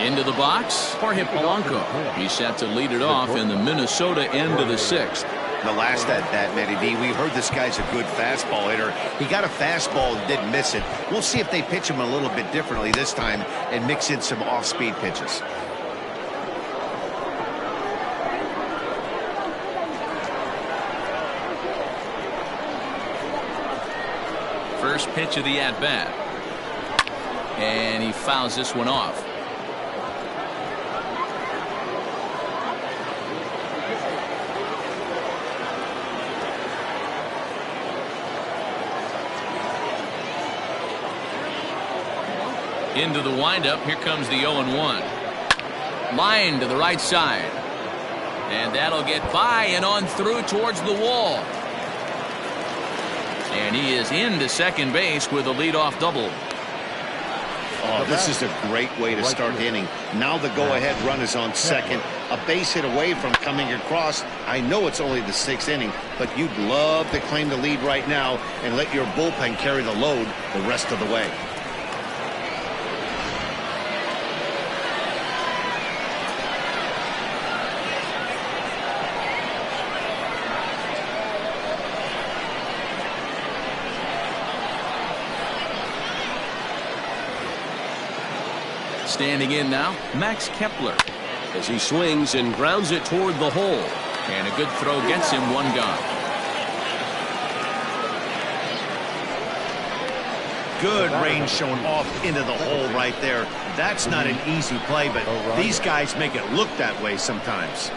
Into the box, Jorge Polanco. He's set to lead it off in the Minnesota end of the 6th. The last at bat, Matty D, we heard this guy's a good fastball hitter. He got a fastball and didn't miss it. We'll see if they pitch him a little bit differently this time and mix in some off-speed pitches. First pitch of the at-bat. And he fouls this one off. Into the windup. Here comes the 0-1. Line to the right side. And that'll get by and on through towards the wall. And he is into second base with a leadoff double. Oh, this is a great way to start the inning. Now the go-ahead run is on second. A base hit away from coming across. I know it's only the 6th inning, but you'd love to claim the lead right now and let your bullpen carry the load the rest of the way. Standing in now, Max Kepler, as he swings and grounds it toward the hole. And a good throw gets him one gone. Good range showing off into the hole right there. That's not an easy play, but these guys make it look that way sometimes.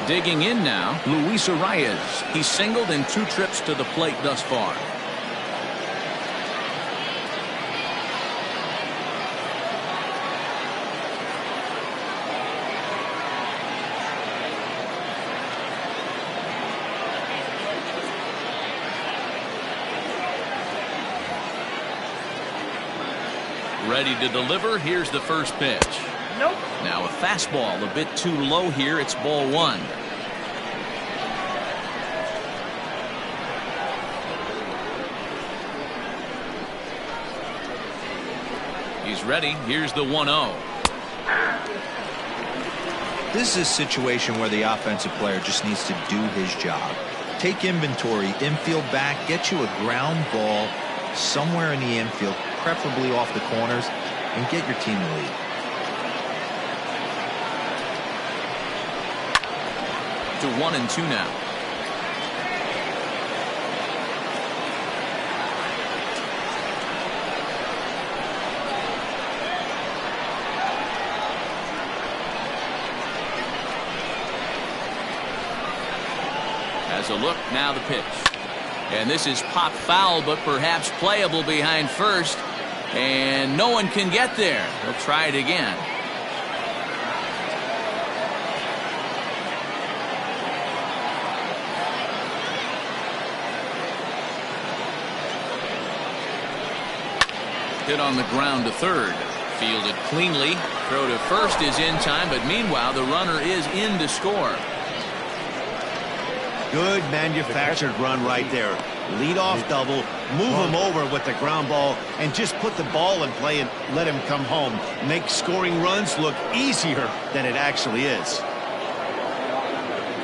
Digging in now, Luis Elias. He's singled in 2 trips to the plate thus far. Ready to deliver. Here's the first pitch. Nope. Now a fastball a bit too low here. It's ball 1. He's ready. Here's the 1-0. This is a situation where the offensive player just needs to do his job. Take inventory, infield back, get you a ground ball somewhere in the infield, preferably off the corners, and get your team the lead. To 1-2 now. Has a look, now the pitch. And this is pop foul, but perhaps playable behind first. And no one can get there. He'll try it again. Hit on the ground to third. Fielded cleanly. Throw to first is in time, but meanwhile the runner is in to score. Good manufactured run right there. Lead-off double, move him over with the ground ball, and just put the ball in play and let him come home. Make scoring runs look easier than it actually is.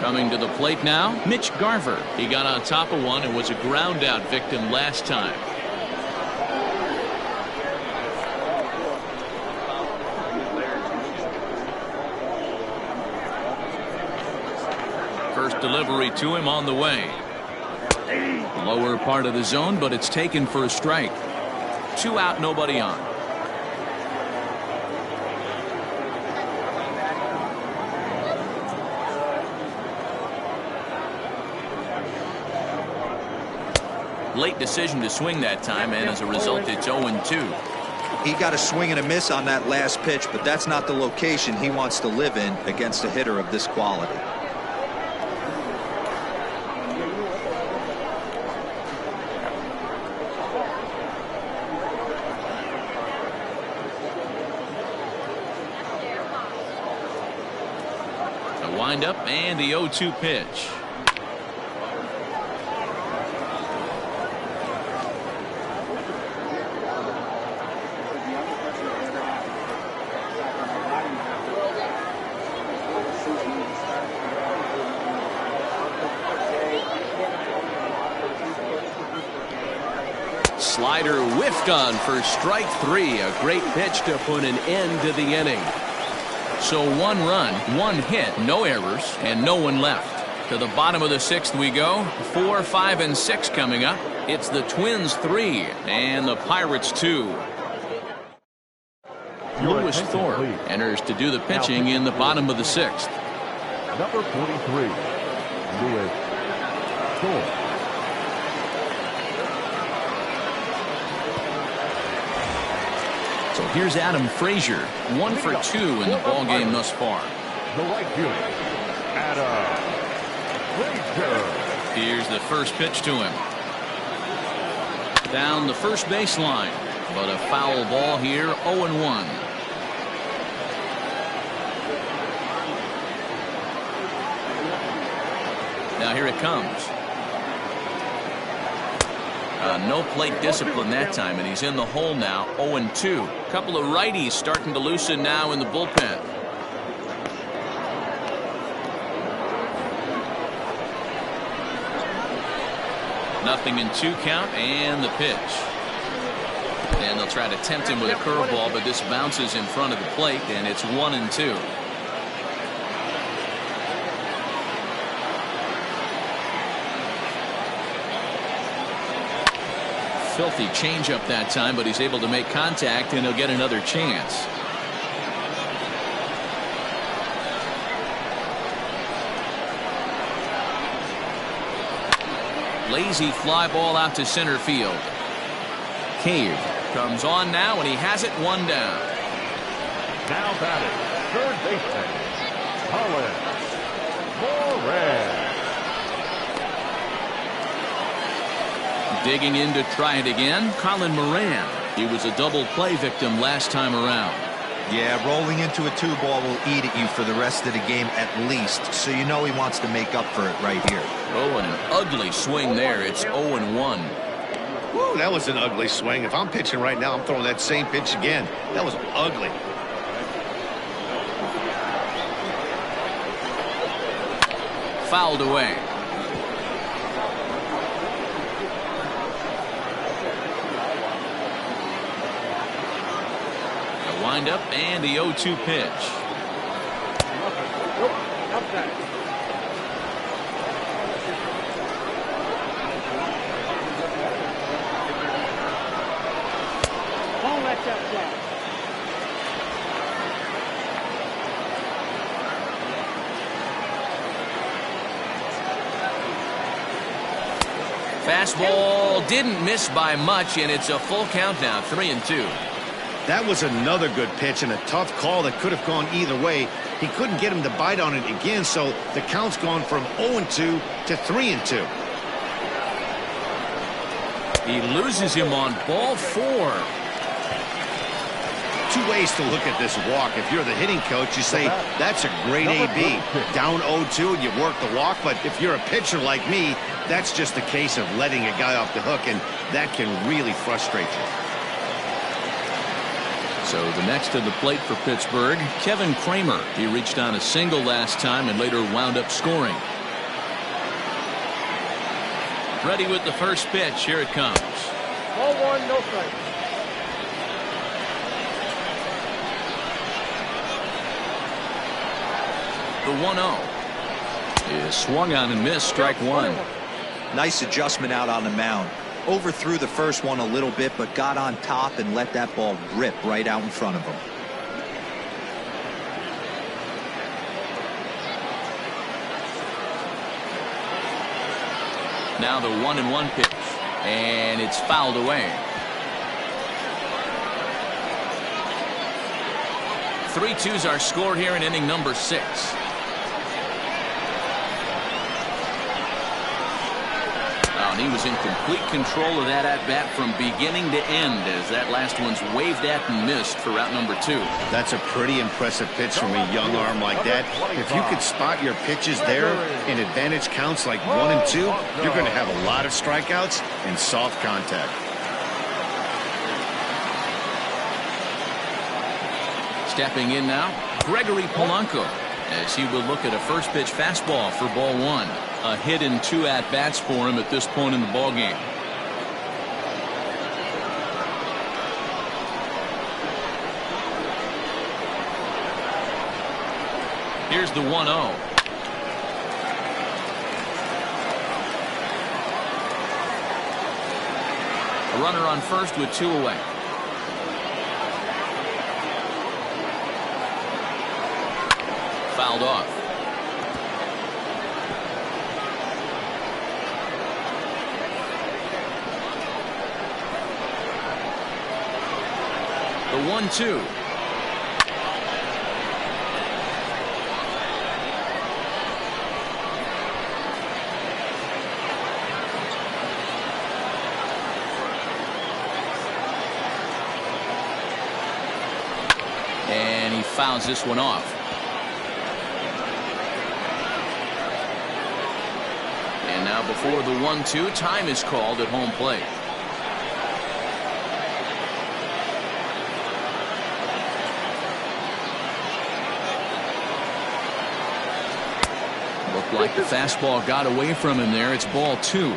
Coming to the plate now, Mitch Garver. He got on top of one and was a ground out victim last time. First delivery to him on the way. Lower part of the zone, but it's taken for a strike. 2 out, nobody on. Late decision to swing that time, and as a result, it's 0-2. He got a swing and a miss on that last pitch, but that's not the location he wants to live in against a hitter of this quality. Up and the 0-2 pitch. Slider whiffed on for strike 3. A great pitch to put an end to the inning. So 1 run, 1 hit, no errors, and no one left. To the bottom of the 6th we go. 4, 5, and 6 coming up. It's the Twins 3 and the Pirates 2. Lewis Thorpe enters to do the pitching in the bottom of the 6th. Number 43, Lewis Thorpe. So here's Adam Frazier, 1 for 2 in the ball game thus far. The right fielder, Adam Frazier. Here's the first pitch to him. Down the first baseline, but a foul ball here, 0-1. Now here it comes. No plate discipline that time, and he's in the hole now, 0-2. Couple of righties starting to loosen now in the bullpen. Nothing in 2 count, and the pitch. And they'll try to tempt him with a curveball, but this bounces in front of the plate, and it's 1-2. Filthy changeup that time, but he's able to make contact, and he'll get another chance. Lazy fly ball out to center field. Cave comes on now, and he has it, 1 down. Now batting, third baseman, Colin Moran. Digging in to try it again, Colin Moran. He was a double play victim last time around. Yeah, rolling into a 2-ball will eat at you for the rest of the game at least, so you know he wants to make up for it right here. Oh, and an ugly swing there. It's 0-1. Woo, that was an ugly swing. If I'm pitching right now, I'm throwing that same pitch again. That was ugly. Fouled away. A windup and the 0-2 pitch. Fastball didn't miss by much, and it's a full count now, 3-2. That was another good pitch and a tough call that could have gone either way. He couldn't get him to bite on it again, so the count's gone from 0-2 to 3-2. He loses him on ball 4. 2 ways to look at this walk. If you're the hitting coach, you say, that's a great AB. Down 0-2 and you work the walk, but if you're a pitcher like me, that's just a case of letting a guy off the hook, and that can really frustrate you. So the next to the plate for Pittsburgh, Kevin Kramer. He reached on a single last time and later wound up scoring. Ready with the first pitch. Here it comes. 0-1, no strike. The 1-0 is swung on and missed, strike 1. Nice adjustment out on the mound. Overthrew the first one a little bit, but got on top and let that ball rip right out in front of him. Now the 1-1 pitch, and it's fouled away. 3-2's our score here in inning number 6. And he was in complete control of that at-bat from beginning to end, as that last one's waved at and missed for route number 2. That's a pretty impressive pitch from a young arm like that. If you could spot your pitches there in advantage counts like 1 and 2, you're going to have a lot of strikeouts and soft contact. Stepping in now, Gregory Polanco, as he will look at a first pitch fastball for ball 1. A hit in 2 at-bats for him at this point in the ball game. Here's the 1-0. A runner on first with 2 away. Fouled off. The 1-2. And he fouls this one off. And now before the 1-2, time is called at home plate. Looked like the fastball got away from him there. It's ball 2.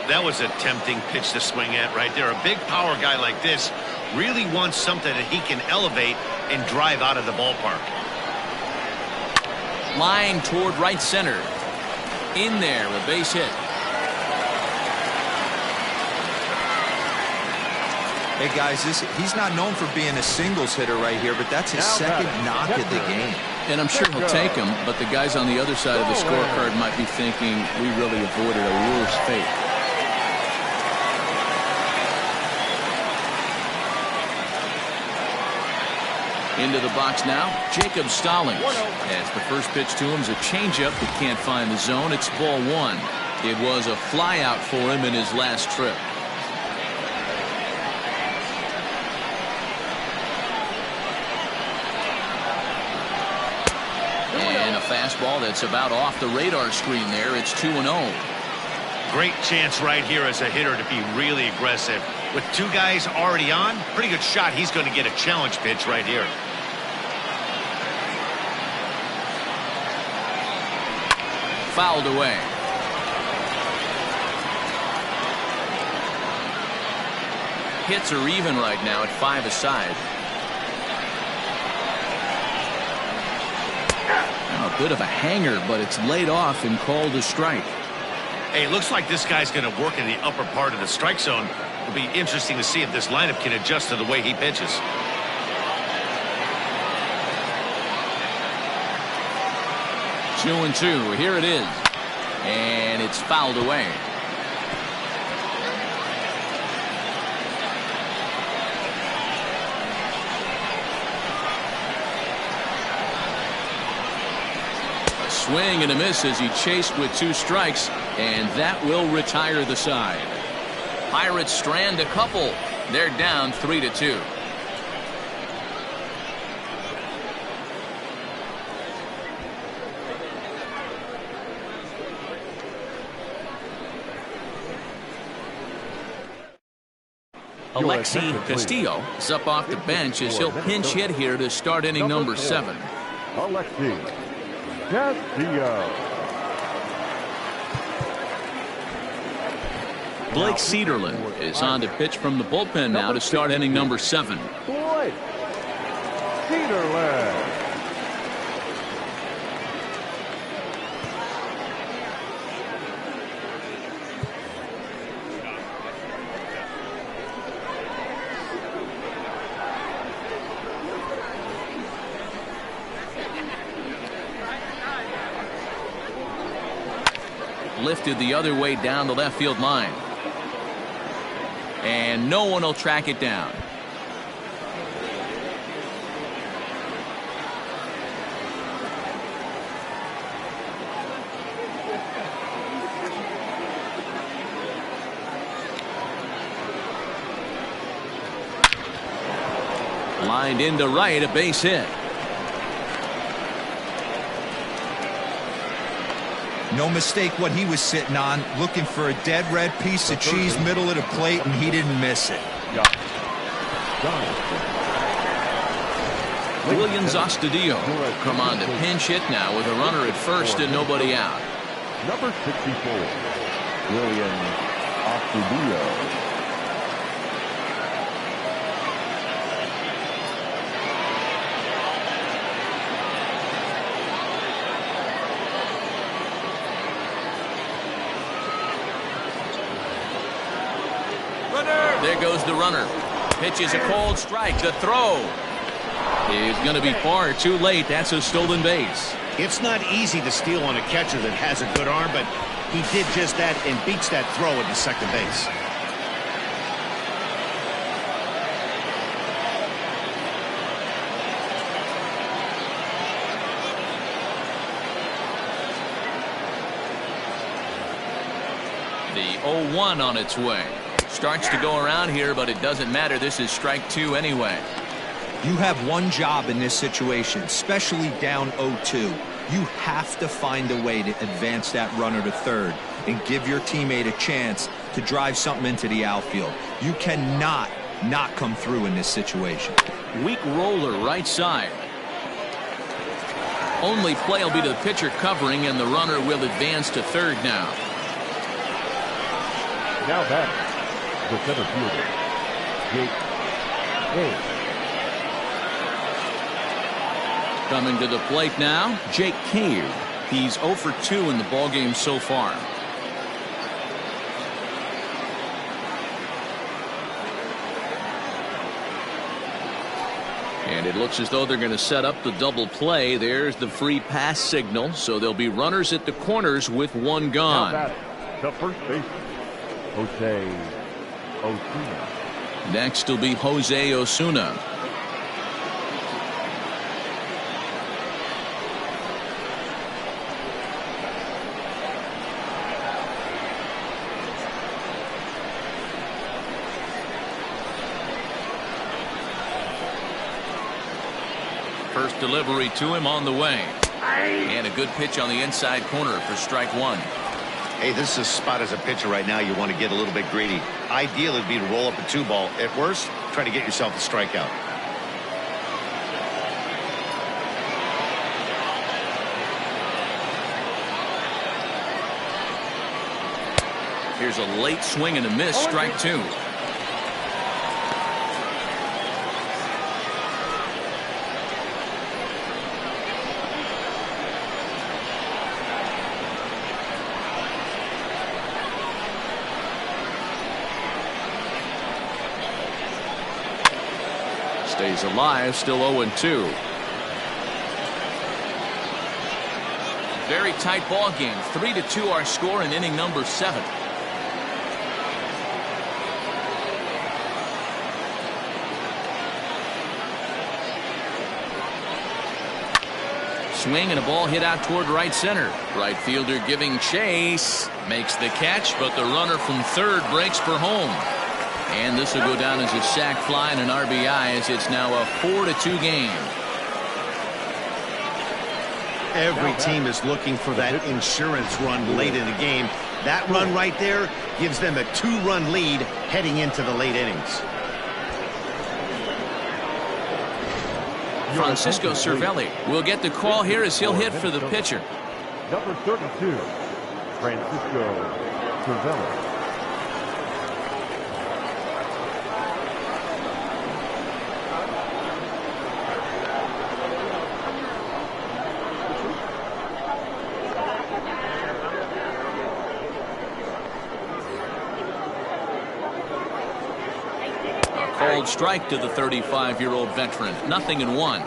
That was a tempting pitch to swing at right there. A big power guy like this really wants something that he can elevate and drive out of the ballpark. Line toward right center. In there, a base hit. Hey guys, he's not known for being a singles hitter right here, but that's his second knock at the game. And I'm sure he'll take him, but the guys on the other side of the scorecard might be thinking we really avoided a worse fate. Into the box now, Jacob Stallings. As the first pitch to him is a changeup that can't find the zone. It's ball 1. It was a flyout for him in his last trip. And a fastball that's about off the radar screen there. It's 2-0. Great chance right here as a hitter to be really aggressive. With 2 guys already on, pretty good shot he's going to get a challenge pitch right here. Fouled away. Hits are even right now at 5 aside. Now a bit of a hanger, but it's laid off and called a strike. Hey, it looks like this guy's going to work in the upper part of the strike zone. It'll be interesting to see if this lineup can adjust to the way he pitches. 2-2. Here it is. And it's fouled away. A swing and a miss as he chased with 2 strikes, and that will retire the side. Pirates strand a couple. They're down 3-2. Alexi Castillo is up off the bench as he'll pinch hit here to start inning number 7. Alexi Castillo. Blake Cederland is on to pitch from the bullpen now to start inning number 7. Blake Cederland. Lifted the other way down the left field line. And no one will track it down. Lined into right, a base hit. No mistake what he was sitting on, looking for a dead red piece of cheese middle of the plate, and he didn't miss it. Williams Astudillo come on to pinch hit now with a runner at first and nobody out. Number 64, Williams Astudillo. There goes the runner. Pitch is a cold strike. The throw is going to be far too late. That's a stolen base. It's not easy to steal on a catcher that has a good arm, but he did just that and beats that throw at the second base. 0-1 on its way. Starts to go around here, but it doesn't matter. This is strike 2 anyway. You have one job in this situation, especially down 0-2. You have to find a way to advance that runner to third and give your teammate a chance to drive something into the outfield. You cannot not come through in this situation. Weak roller right side. Only play will be to the pitcher covering, and the runner will advance to third now. Now back, the center fielder, Jake Hayes. Coming to the plate now, Jake Cave. He's 0 for 2 in the ballgame so far. And it looks as though they're going to set up the double play. There's the free pass signal, so there'll be runners at the corners with one gone. Now batting, the first baseman, Jose Osuna. Next will be Jose Osuna. First delivery to him on the way. And a good pitch on the inside corner for strike 1. Hey, this is a spot as a pitcher right now you want to get a little bit greedy. Ideal would be to roll up a 2-ball. At worst, try to get yourself a strikeout. Here's a late swing and a miss, strike 2. Stays alive, still 0-2. Very tight ball game. 3-2 our score in inning number 7. Swing and a ball hit out toward right center. Right fielder giving chase. Makes the catch, but the runner from third breaks for home. And this will go down as a sac fly and an RBI, as it's now a 4-2 game. Every team is looking for that insurance run late in the game. That run right there gives them a 2-run lead heading into the late innings. Francisco Cervelli will get the call here as he'll hit for the pitcher. Number 32, Francisco Cervelli. Called strike to the 35-year-old veteran. 0-1.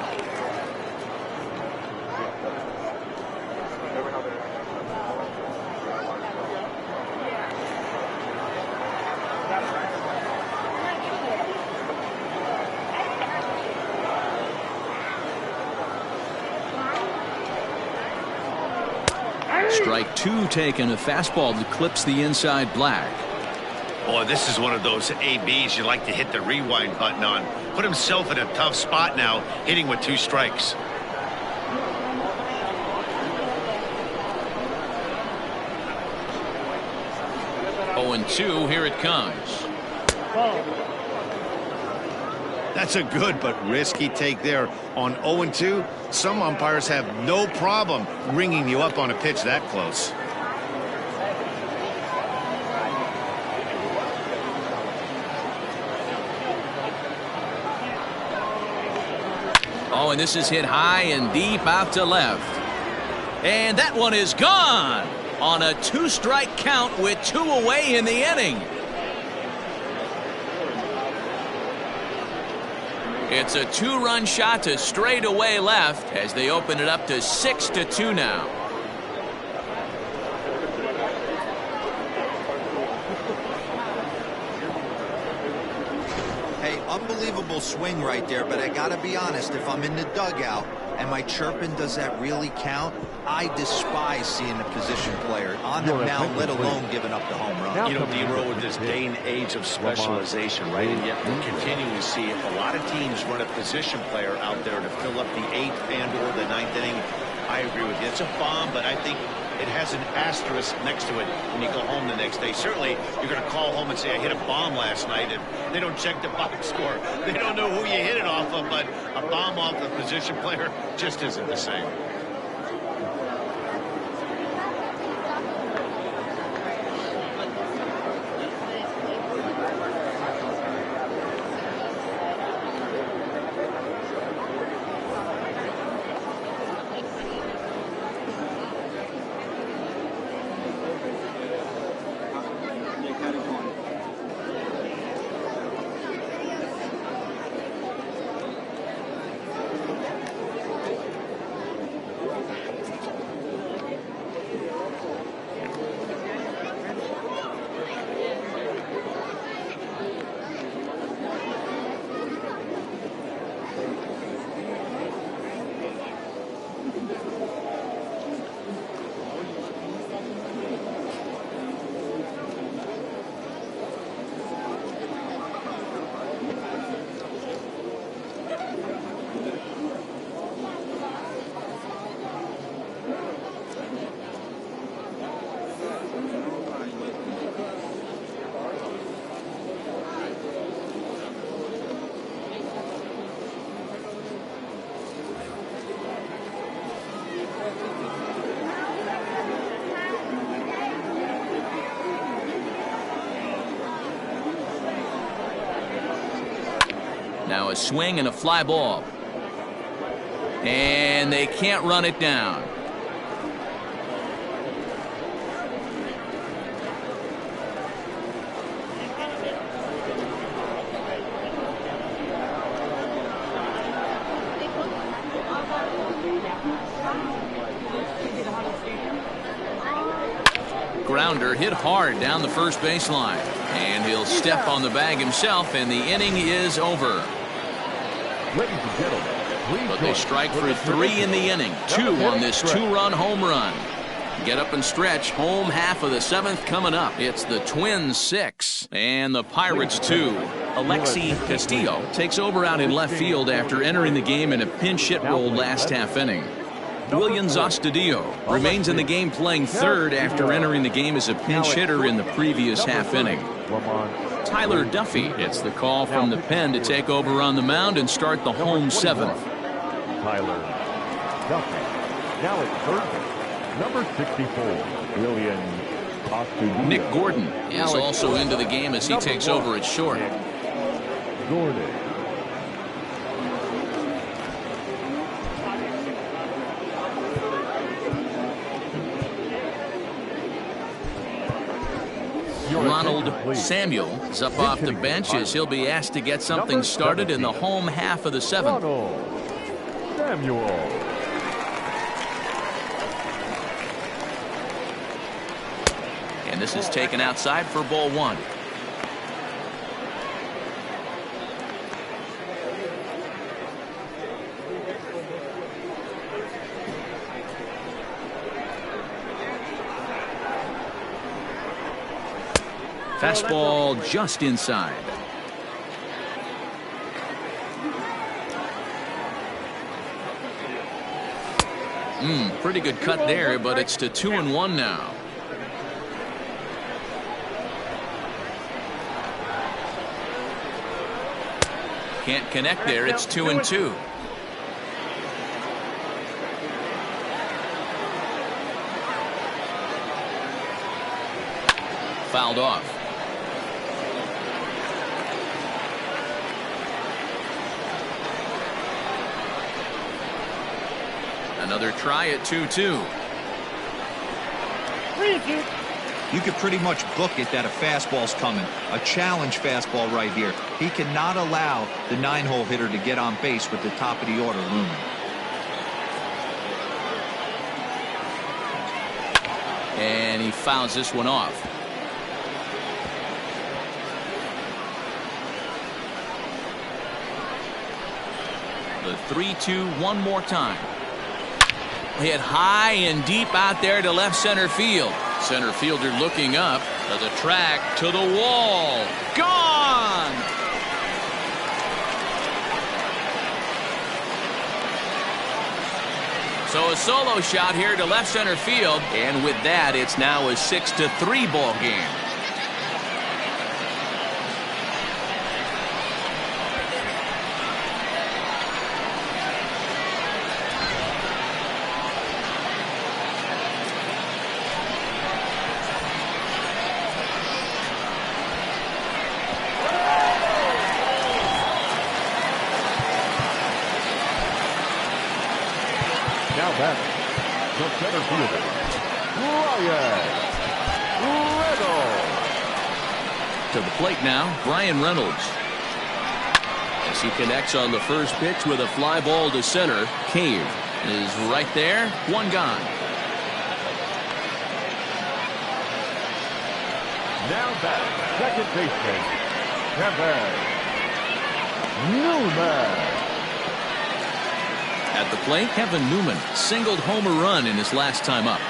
Strike 2 taken. A fastball that clips the inside black. Boy, this is one of those ABs you like to hit the rewind button on. Put himself in a tough spot now, hitting with 2 strikes. Oh, and 2, here it comes. That's a good but risky take there. On 0-2, some umpires have no problem ringing you up on a pitch that close. Oh, and this is hit high and deep out to left. And that one is gone on a 2-strike count with 2 away in the inning. It's a 2-run shot to straightaway left as they open it up to 6-2 now. Unbelievable swing right there, but I gotta be honest, if I'm in the dugout and my chirping does that really count, I despise seeing a position player on the mound, let alone giving up the home run. You know, D-Row, with this day and age of specialization, right? And yet we'll continue to see a lot of teams run a position player out there to fill up the 8th and or the 9th inning. I agree with you. It's a bomb, but I think it has an asterisk next to it when you go home the next day. Certainly, you're going to call home and say, I hit a bomb last night, and they don't check the box score. They don't know who you hit it off of, but a bomb off the position player just isn't the same. Now a swing and a fly ball. And they can't run it down. Grounder hit hard down the first baseline. And he'll step on the bag himself, and the inning is over. Ladies and gentlemen, but they strike for 3 in the inning. 2 on this 2-run home run. Get up and stretch. Home half of the 7th coming up. It's the Twins 6 and the Pirates 2. Alexi Castillo takes over out in left field after entering the game in a pinch hit role last half inning. Williams Astudillo remains in the game playing third after entering the game as a pinch hitter in the previous half inning. Tyler Duffy gets the call from the pen to take over on the mound and start the home 7th. Tyler Duffy. Now at third, number 64, Williams Astudillo. Nick Gordon is also into the game as he takes over at short. Gordon. Ronald Samuel is up off the bench as he'll be asked to get something started in the home half of the 7th. Ronald Samuel. And this is taken outside for ball 1. Fastball just inside. Pretty good cut there, but it's to 2-1 now. Can't connect there. It's 2-2. Fouled off. Another try at 2-2. You could pretty much book it that a fastball's coming. A challenge fastball right here. He cannot allow the 9-hole hitter to get on base with the top of the order looming. And he fouls this one off. The 3-2 one more time. hit high and deep out there to left center field. Center fielder looking up to the track, to the wall. Gone! So a solo shot here to left center field, and with that, it's now a 6-3 ball game. Now back, the center fielder, Reynolds. To the plate now, Reynolds. As he connects on the first pitch with a fly ball to center. Cave is right there, one gone. Now back, second baseman, Newman. At the plate, Kevin Newman singled home a run in his last time up.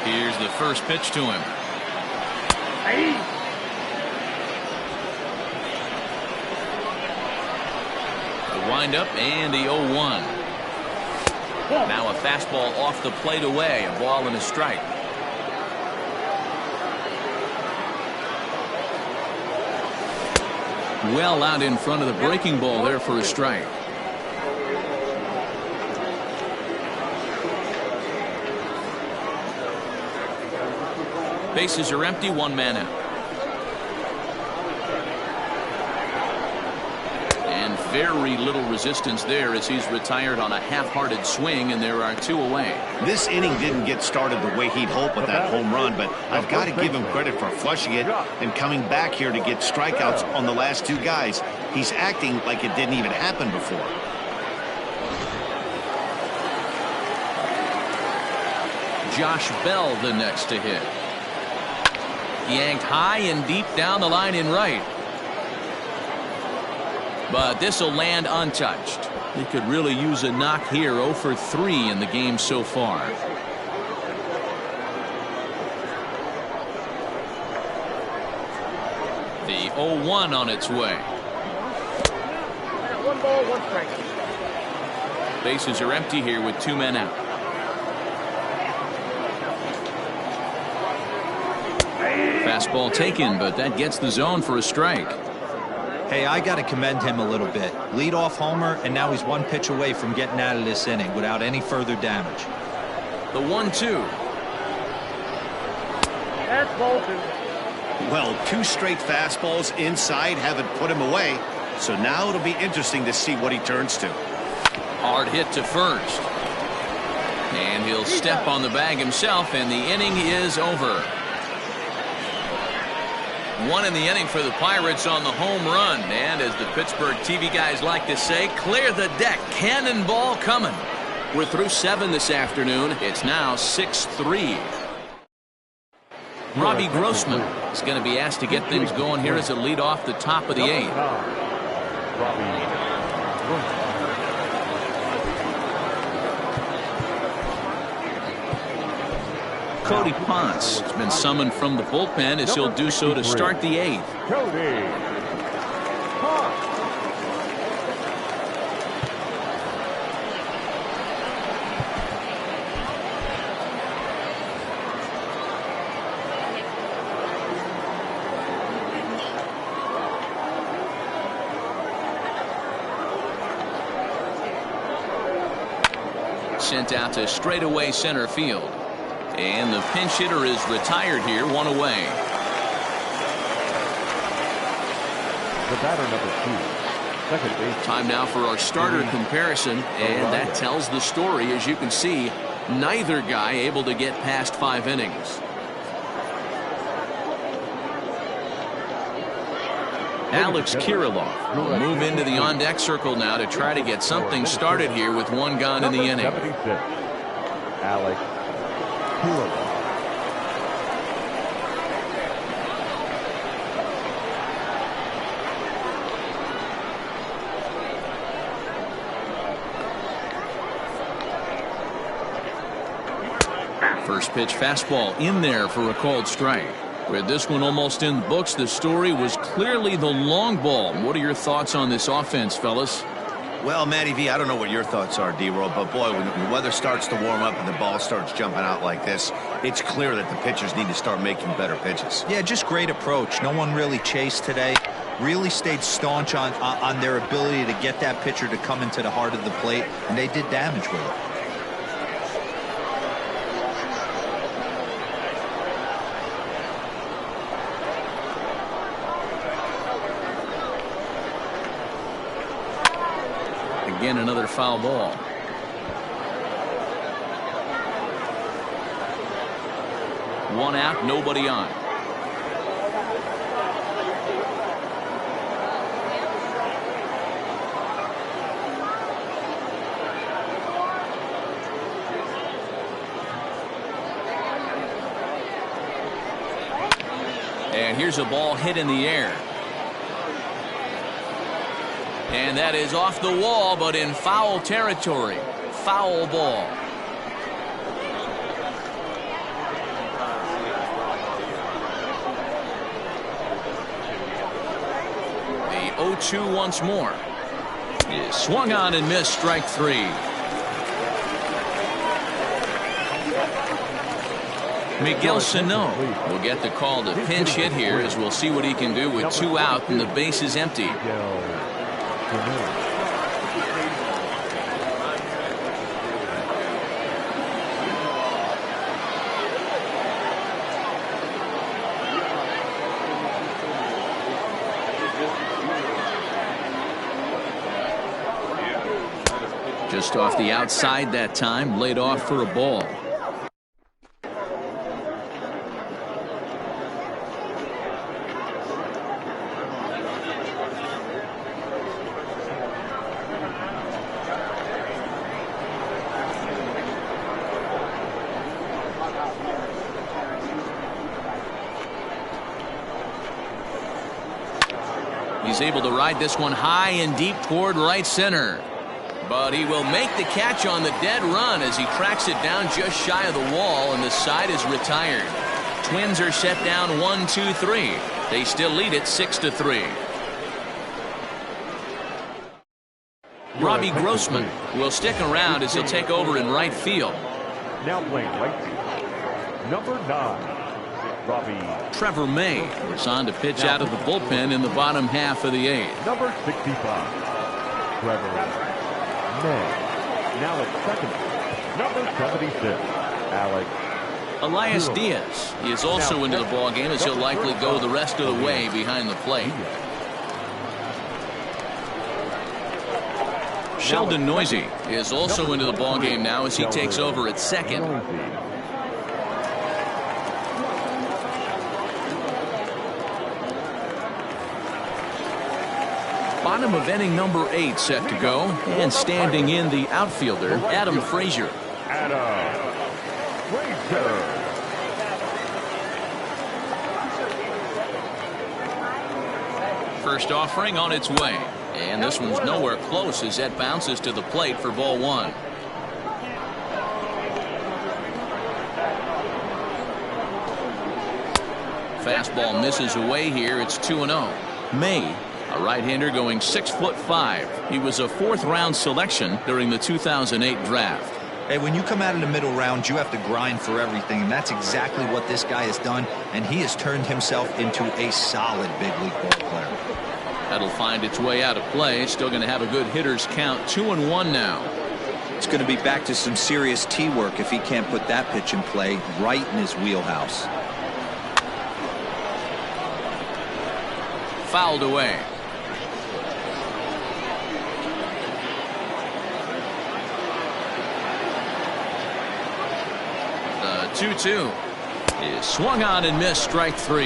Here's the first pitch to him. The windup and the 0-1. Now a fastball off the plate away, a ball and a strike. Well out in front of the breaking ball there for a strike. Bases are empty, one man out. And very little resistance there as he's retired on a half-hearted swing, and there are two away. This inning didn't get started the way he'd hoped with that home run, but I've got to give him credit for flushing it and coming back here to get strikeouts on the last two guys. He's acting like it didn't even happen before. Josh Bell the next to hit. Yanked high and deep down the line in right. But this will land untouched. He could really use a knock here. 0 for 3 in the game so far. The 0-1 on its way. 1 ball, 1 strike. Bases are empty here with 2 men out. Fastball taken, but that gets the zone for a strike. Hey, I got to commend him a little bit. Leadoff homer, and now he's 1 pitch away from getting out of this inning without any further damage. The 1-2. That's Bolton. Well, 2 straight fastballs inside haven't put him away. So now it'll be interesting to see what he turns to. Hard hit to first. And he'll step on the bag himself, and the inning is over. 1 in the inning for the Pirates on the home run. And as the Pittsburgh TV guys like to say, clear the deck. Cannonball coming. We're through 7 this afternoon. It's now 6-3. Robbie Grossman is going to be asked to get things going here as a lead off the top of the 8th. Cody Ponce has been summoned from the bullpen as he'll do so to start the 8th. Cody Ponce. Sent out to straightaway center field. And the pinch hitter is retired here, 1 away. The batter number 2, second base. Time now for our starter comparison, and that tells the story. As you can see, neither guy able to get past 5 innings. Alex Kirilloff will move into the on-deck circle now to try to get something started here with 1 gone in the inning. Alex Kirilloff. First pitch fastball in there for a called strike. With this one almost in the books, the story was clearly the long ball. What are your thoughts on this offense, fellas? Well, Matty V, I don't know what your thoughts are, D-Roll, but boy, when the weather starts to warm up and the ball starts jumping out like this, it's clear that the pitchers need to start making better pitches. Yeah, just great approach. No one really chased today. Really stayed staunch on their ability to get that pitcher to come into the heart of the plate, and they did damage with it. Again, another foul ball. One out, nobody on. And here's a ball hit in the air. And that is off the wall, but in foul territory. Foul ball. The 0-2 once more. Is swung on and missed, strike three. Miguel Sano will get the call to pinch hit here, as we'll see what he can do with two out and the base is empty. Just off the outside that time, laid off for a ball. He's able to ride this one high and deep toward right center. But he will make the catch on the dead run as he tracks it down just shy of the wall, and the side is retired. Twins are set down 1-2-3. They still lead it 6-3. Robbie Grossman will stick around as he'll take over in right field. Now playing right field, number 9. Robbie. Trevor May was on to pitch out of the bullpen in the bottom half of the 8th. Number 65, Trevor May. Now at second, number 76, Alex. Elias Diaz is also into the ball game, as he'll likely go the rest of the way behind the plate. Sheldon Noise is also into the ball game now as he takes over at second. Bottom of inning number 8 set to go, and standing in the outfielder, Adam Frazier. First offering on its way, and this one's nowhere close as that bounces to the plate for ball 1. Fastball misses away here. It's 2-0. May, a right-hander going 6'5". He was a 4th-round selection during the 2008 draft. Hey, when you come out of the middle round, you have to grind for everything, and that's exactly what this guy has done, and he has turned himself into a solid big league ball player. That'll find its way out of play. Still going to have a good hitter's count. 2-1 now. It's going to be back to some serious tee work if he can't put that pitch in play right in his wheelhouse. Fouled away. The 2-2 is swung on and missed, strike 3.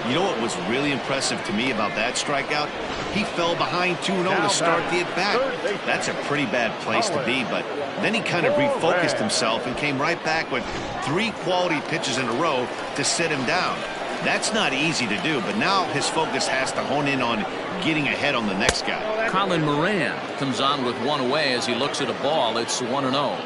You know what was really impressive to me about that strikeout? He fell behind 2-0 to start the at-bat. That's a pretty bad place to be, but then he kind of refocused himself and came right back with 3 quality pitches in a row to sit him down. That's not easy to do, but now his focus has to hone in on getting ahead on the next guy. Colin Moran comes on with one away as he looks at a ball. It's 1-0.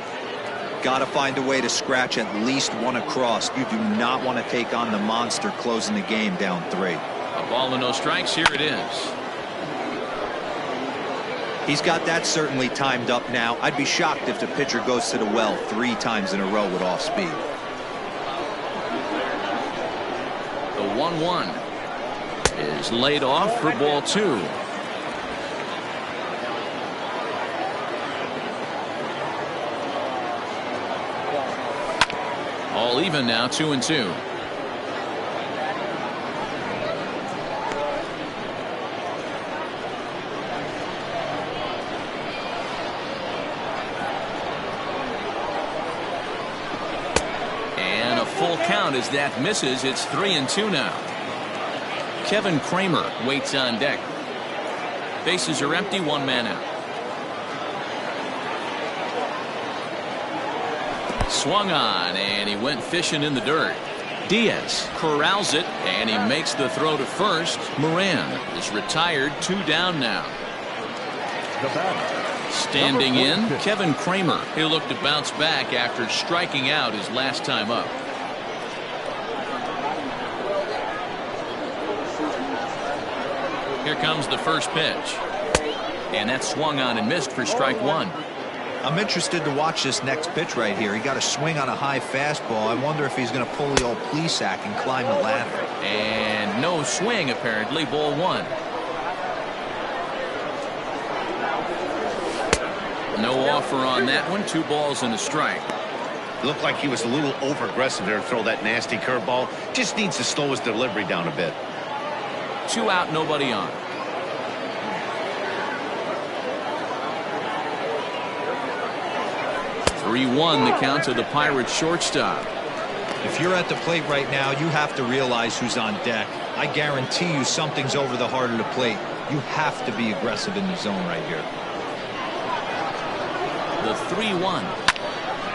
Got to find a way to scratch at least one across. You do not want to take on the monster closing the game down 3. A ball and no strikes. Here it is. He's got that certainly timed up now. I'd be shocked if the pitcher goes to the well 3 times in a row with off speed. The 1-1 is laid off for ball 2. All even now, 2-2. And a full count as that misses. It's 3-2 now. Kevin Kramer waits on deck. Bases are empty, 1 man out. Swung on, and he went fishing in the dirt. Diaz corrals it, and he makes the throw to first. Moran is retired, 2 down now. Standing in, Kevin Kramer. He'll look to bounce back after striking out his last time up. Here comes the first pitch. And that's swung on and missed for strike 1. I'm interested to watch this next pitch right here. He got a swing on a high fastball. I wonder if he's going to pull the old Plezak and climb the ladder. And no swing, apparently. Ball 1. No offer on that one. 2 balls and a strike. Looked like he was a little over aggressive there to throw that nasty curveball. Just needs to slow his delivery down a bit. 2 out, nobody on. 3-1 the count to the Pirates shortstop. If you're at the plate right now, you have to realize who's on deck. I guarantee you something's over the heart of the plate. You have to be aggressive in the zone right here. The 3-1.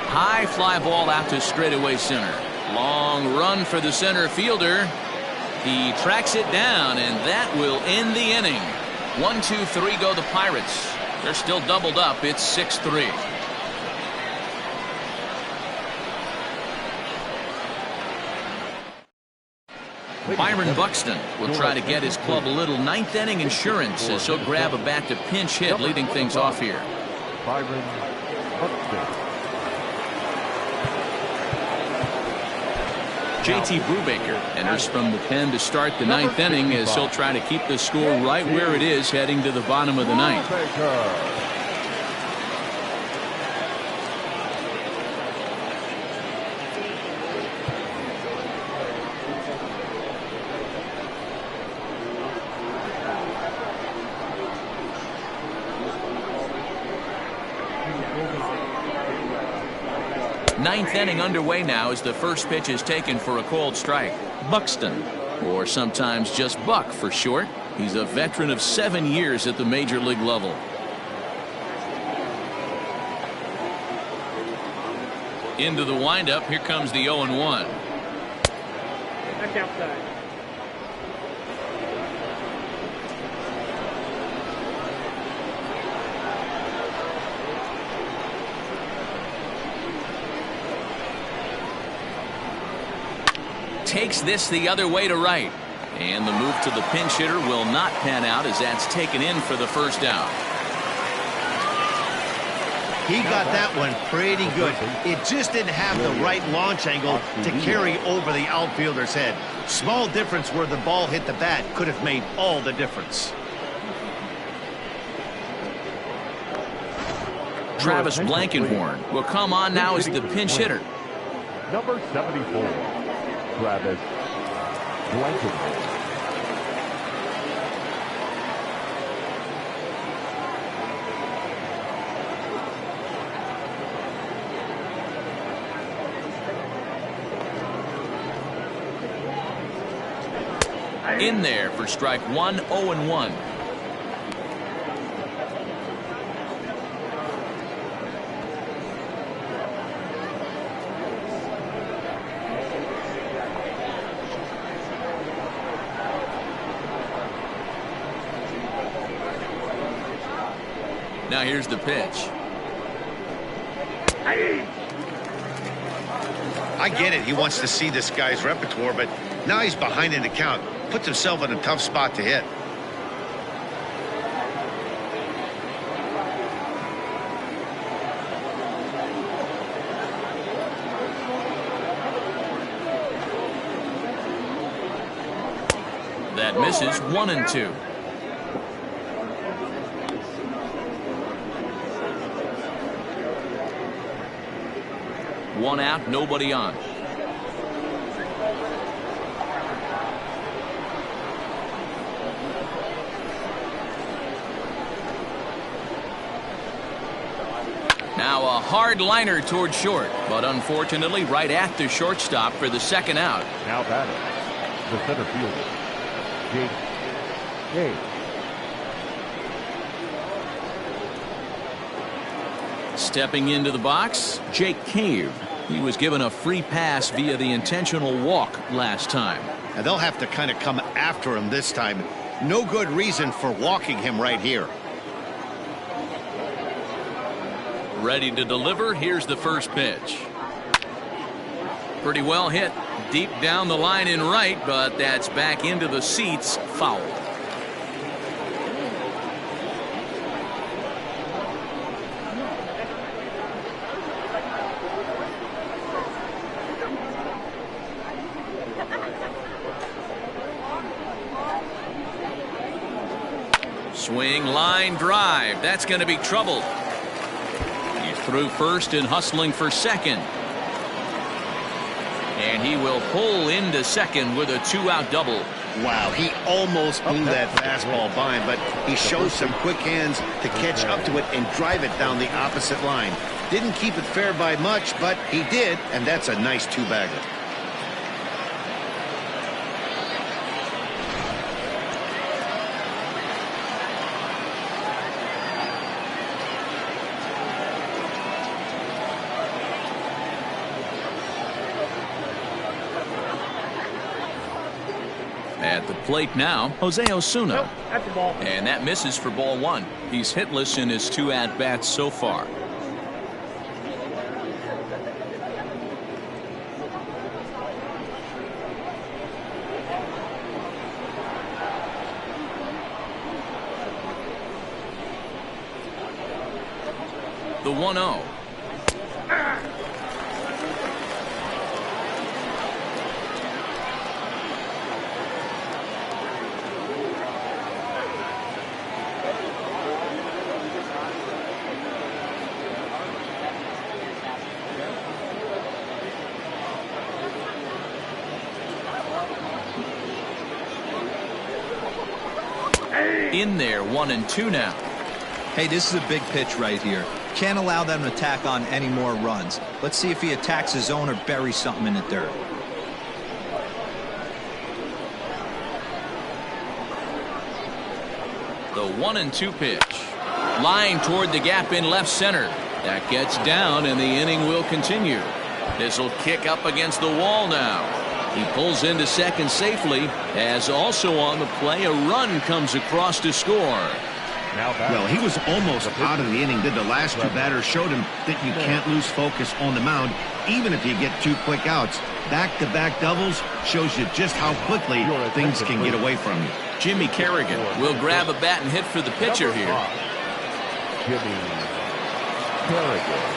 High fly ball out to straightaway center. Long run for the center fielder. He tracks it down, and that will end the inning. 1, 2, 3 go the Pirates. They're still doubled up. It's 6-3. Byron Buxton will try to get his club a little 9th inning insurance as he'll grab a bat to pinch hit, leading things off here. Byron Buxton. JT Brubaker enters from the pen to start the 9th inning as he'll try to keep the score right where it is heading to the bottom of the 9th. 9th inning underway now as the first pitch is taken for a called strike. Buxton, or sometimes just Buck for short. He's a veteran of 7 years at the major league level. Into the windup. Here comes the 0-1. That's outside. Takes this the other way to right. And the move to the pinch hitter will not pan out as that's taken in for the first out. He got that one pretty good. It just didn't have the right launch angle to carry over the outfielder's head. Small difference where the ball hit the bat could have made all the difference. Travis Blankenhorn will come on now as the pinch hitter. Number 74, Travis Blankenhorn. In there for strike one, 0-1. Now here's the pitch. I get it. He wants to see this guy's repertoire, but now he's behind in the count. Puts himself in a tough spot to hit. That misses 1-2. One out, nobody on. Now a hard liner toward short, but unfortunately right at the shortstop for the second out. Now batting, the center fielder, Jake Cave. Stepping into the box, Jake Cave. He was given a free pass via the intentional walk last time. And they'll have to kind of come after him this time. No good reason for walking him right here. Ready to deliver. Here's the first pitch. Pretty well hit deep down the line in right, but that's back into the seats. Foul. Swing, line, drive. That's going to be trouble. He's through first and hustling for second. And he will pull into second with a two-out double. Wow, he almost blew that fastball by him, but he shows some quick hands to catch up to it and drive it down the opposite line. Didn't keep it fair by much, but he did, and that's a nice two-bagger. At the plate now, Jose Osuna. Nope, that's the ball. And that misses for ball one. He's hitless in his two at-bats so far. The 1-0. In there, 1-2 now. Hey, this is a big pitch right here. Can't allow them to tack on any more runs. Let's see if he attacks his zone or buries something in the dirt. The 1-2 pitch. Line toward the gap in left center. That gets down and the inning will continue. This will kick up against the wall now. He pulls into second safely, as also on the play a run comes across to score. Well, he was almost out of the inning. Did the last two batters showed him that you can't lose focus on the mound, even if you get two quick outs. Back-to-back doubles shows you just how quickly things can get away from you. Jimmy Kerrigan will grab a bat and hit for the pitcher here. Jimmy Kerrigan.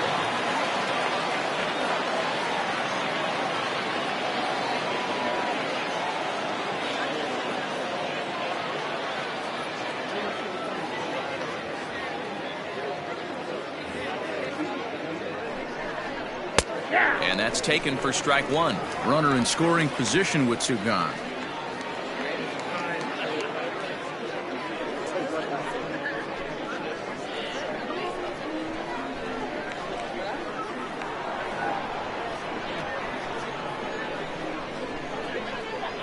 And that's taken for strike one. Runner in scoring position with two gone.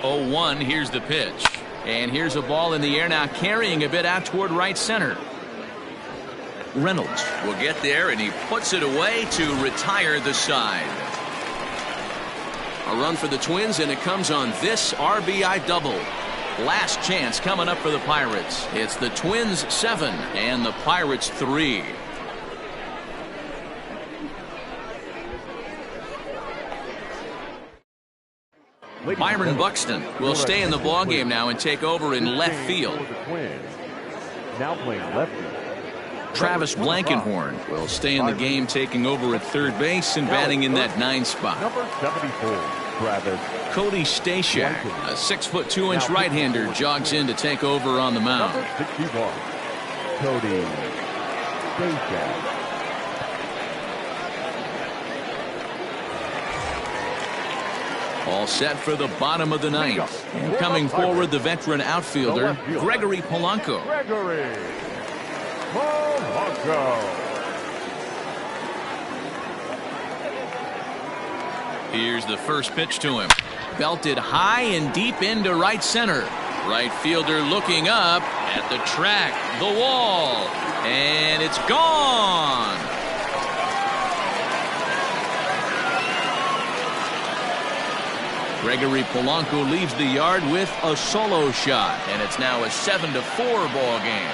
Oh, 1, here's the pitch. And here's a ball in the air now, carrying a bit out toward right center. Reynolds will get there, and he puts it away to retire the side. A run for the Twins, and it comes on this RBI double. Last chance coming up for the Pirates. It's the Twins 7 and the Pirates 3. Byron Buxton will stay in the ballgame now and take over in left field. Now playing lefty. Travis Blankenhorn will stay in the game, taking over at third base and batting in that 9 spot. Number 74, Travis. Cody Stashak, a 6'2" right-hander, jogs in to take over on the mound. Number 61, Cody Stashak. All set for the bottom of the 9th. And coming forward, the veteran outfielder, Gregory Polanco. Gregory Polanco. Here's the first pitch to him. Belted high and deep into right center. Right fielder looking up at the track, the wall, and it's gone. Gregory Polanco leaves the yard with a solo shot, and it's now a 7-4 ball game.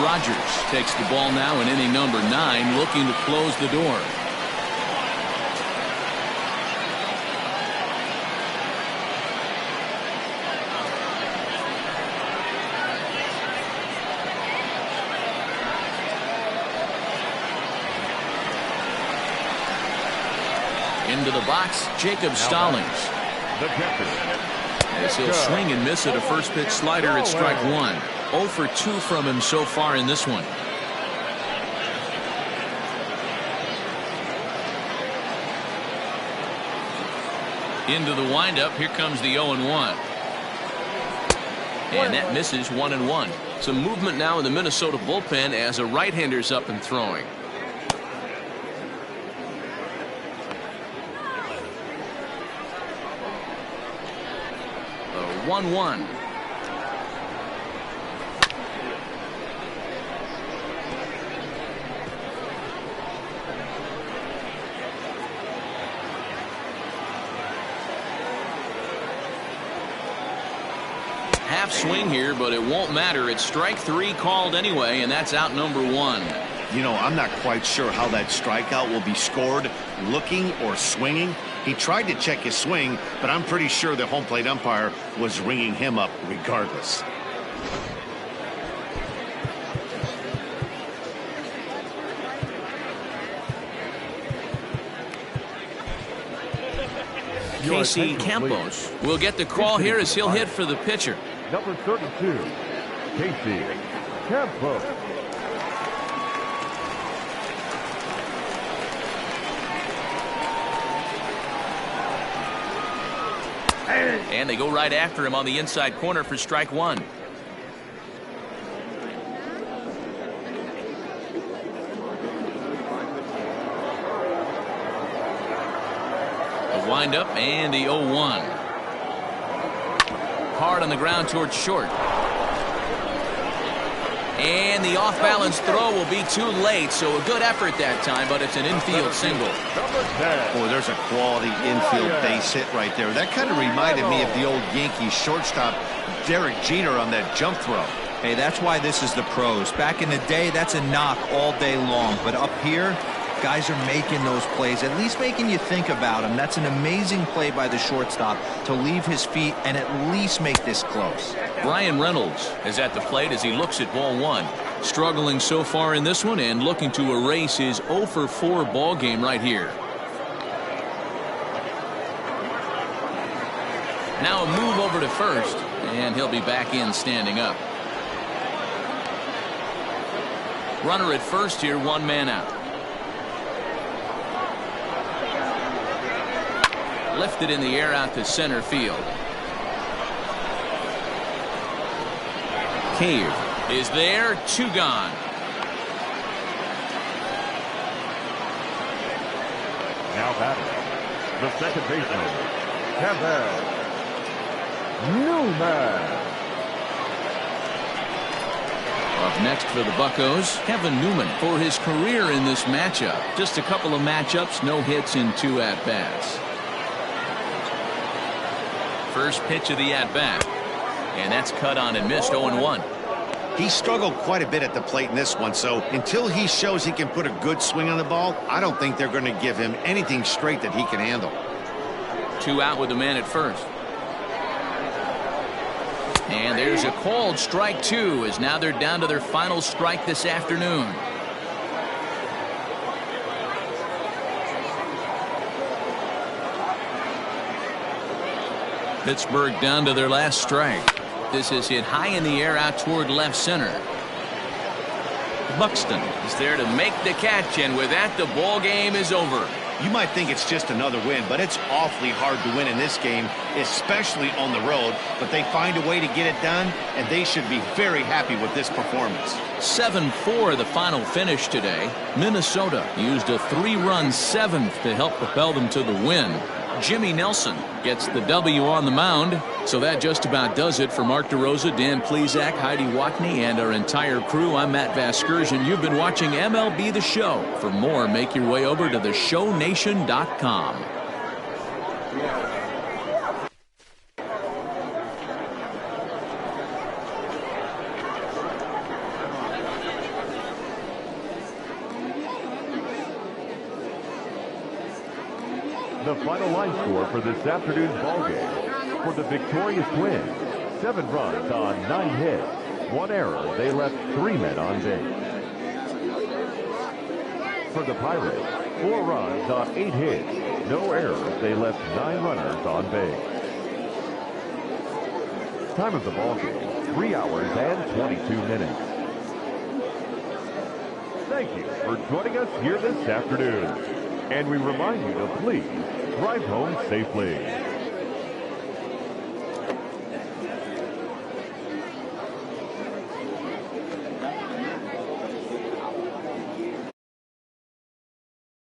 Rogers takes the ball now in inning number 9, looking to close the door. Into the box, Jacob Stallings. As he'll swing and miss at a first pitch slider at strike 1. 0 for 2 from him so far in this one. Into the windup. Here comes the 0-1. And that misses 1-1. Some movement now in the Minnesota bullpen as a right-hander's up and throwing. The 1-1. Half swing here, but it won't matter. It's strike 3 called anyway, and that's out number 1. You know, I'm not quite sure how that strikeout will be scored, looking or swinging. He tried to check his swing, but I'm pretty sure the home plate umpire was ringing him up regardless. Casey Campos will get the call here as he'll hit for the pitcher. Number 32, Casey Campos. And they go right after him on the inside corner for strike 1. The windup and the 0-1. Hard on the ground towards short. And the off-balance throw will be too late, so a good effort that time, but it's an infield single. Boy, there's a quality infield base hit right there. That kind of reminded me of the old Yankees shortstop Derek Jeter on that jump throw. Hey, that's why this is the pros. Back in the day, that's a knock all day long. But up here, guys are making those plays, at least making you think about them. That's an amazing play by the shortstop to leave his feet and at least make this close. Brian Reynolds is at the plate as he looks at ball 1. Struggling so far in this one and looking to erase his 0 for 4 ball game right here. Now a move over to first, and he'll be back in standing up. Runner at first here, 1 man out. Lifted in the air out to center field. Cave is there, 2 gone. Now batting, the second baseman, Kepler. Newman. Up next for the Buccos, Kevin Newman for his career in this matchup. Just a couple of matchups, no hits in 2 at-bats. First pitch of the at-bat. And that's cut on and missed, 0-1. He struggled quite a bit at the plate in this one, so until he shows he can put a good swing on the ball, I don't think they're going to give him anything straight that he can handle. 2 out with the man at first. And there's a called strike 2, as now they're down to their final strike this afternoon. Pittsburgh down to their last strike. This is hit high in the air out toward left center. Buxton is there to make the catch, and with that, the ball game is over. You might think it's just another win, but it's awfully hard to win in this game, especially on the road. But they find a way to get it done, and they should be very happy with this performance. 7-4 the final finish today. Minnesota used a 3-run 7th to help propel them to the win. Jimmy Nelson gets the W on the mound. So that just about does it for Mark DeRosa, Dan Plezak, Heidi Watney, and our entire crew. I'm Matt Vasgersian. You've been watching MLB The Show. For more, make your way over to theshownation.com. The final line score for this afternoon's ballgame. For the victorious Twins, 7 runs on 9 hits, 1 error. They left 3 men on base. For the Pirates, 4 runs on 8 hits, no errors. They left 9 runners on base. Time of the ballgame, 3 hours and 22 minutes. Thank you for joining us here this afternoon. And we remind you to please drive home safely.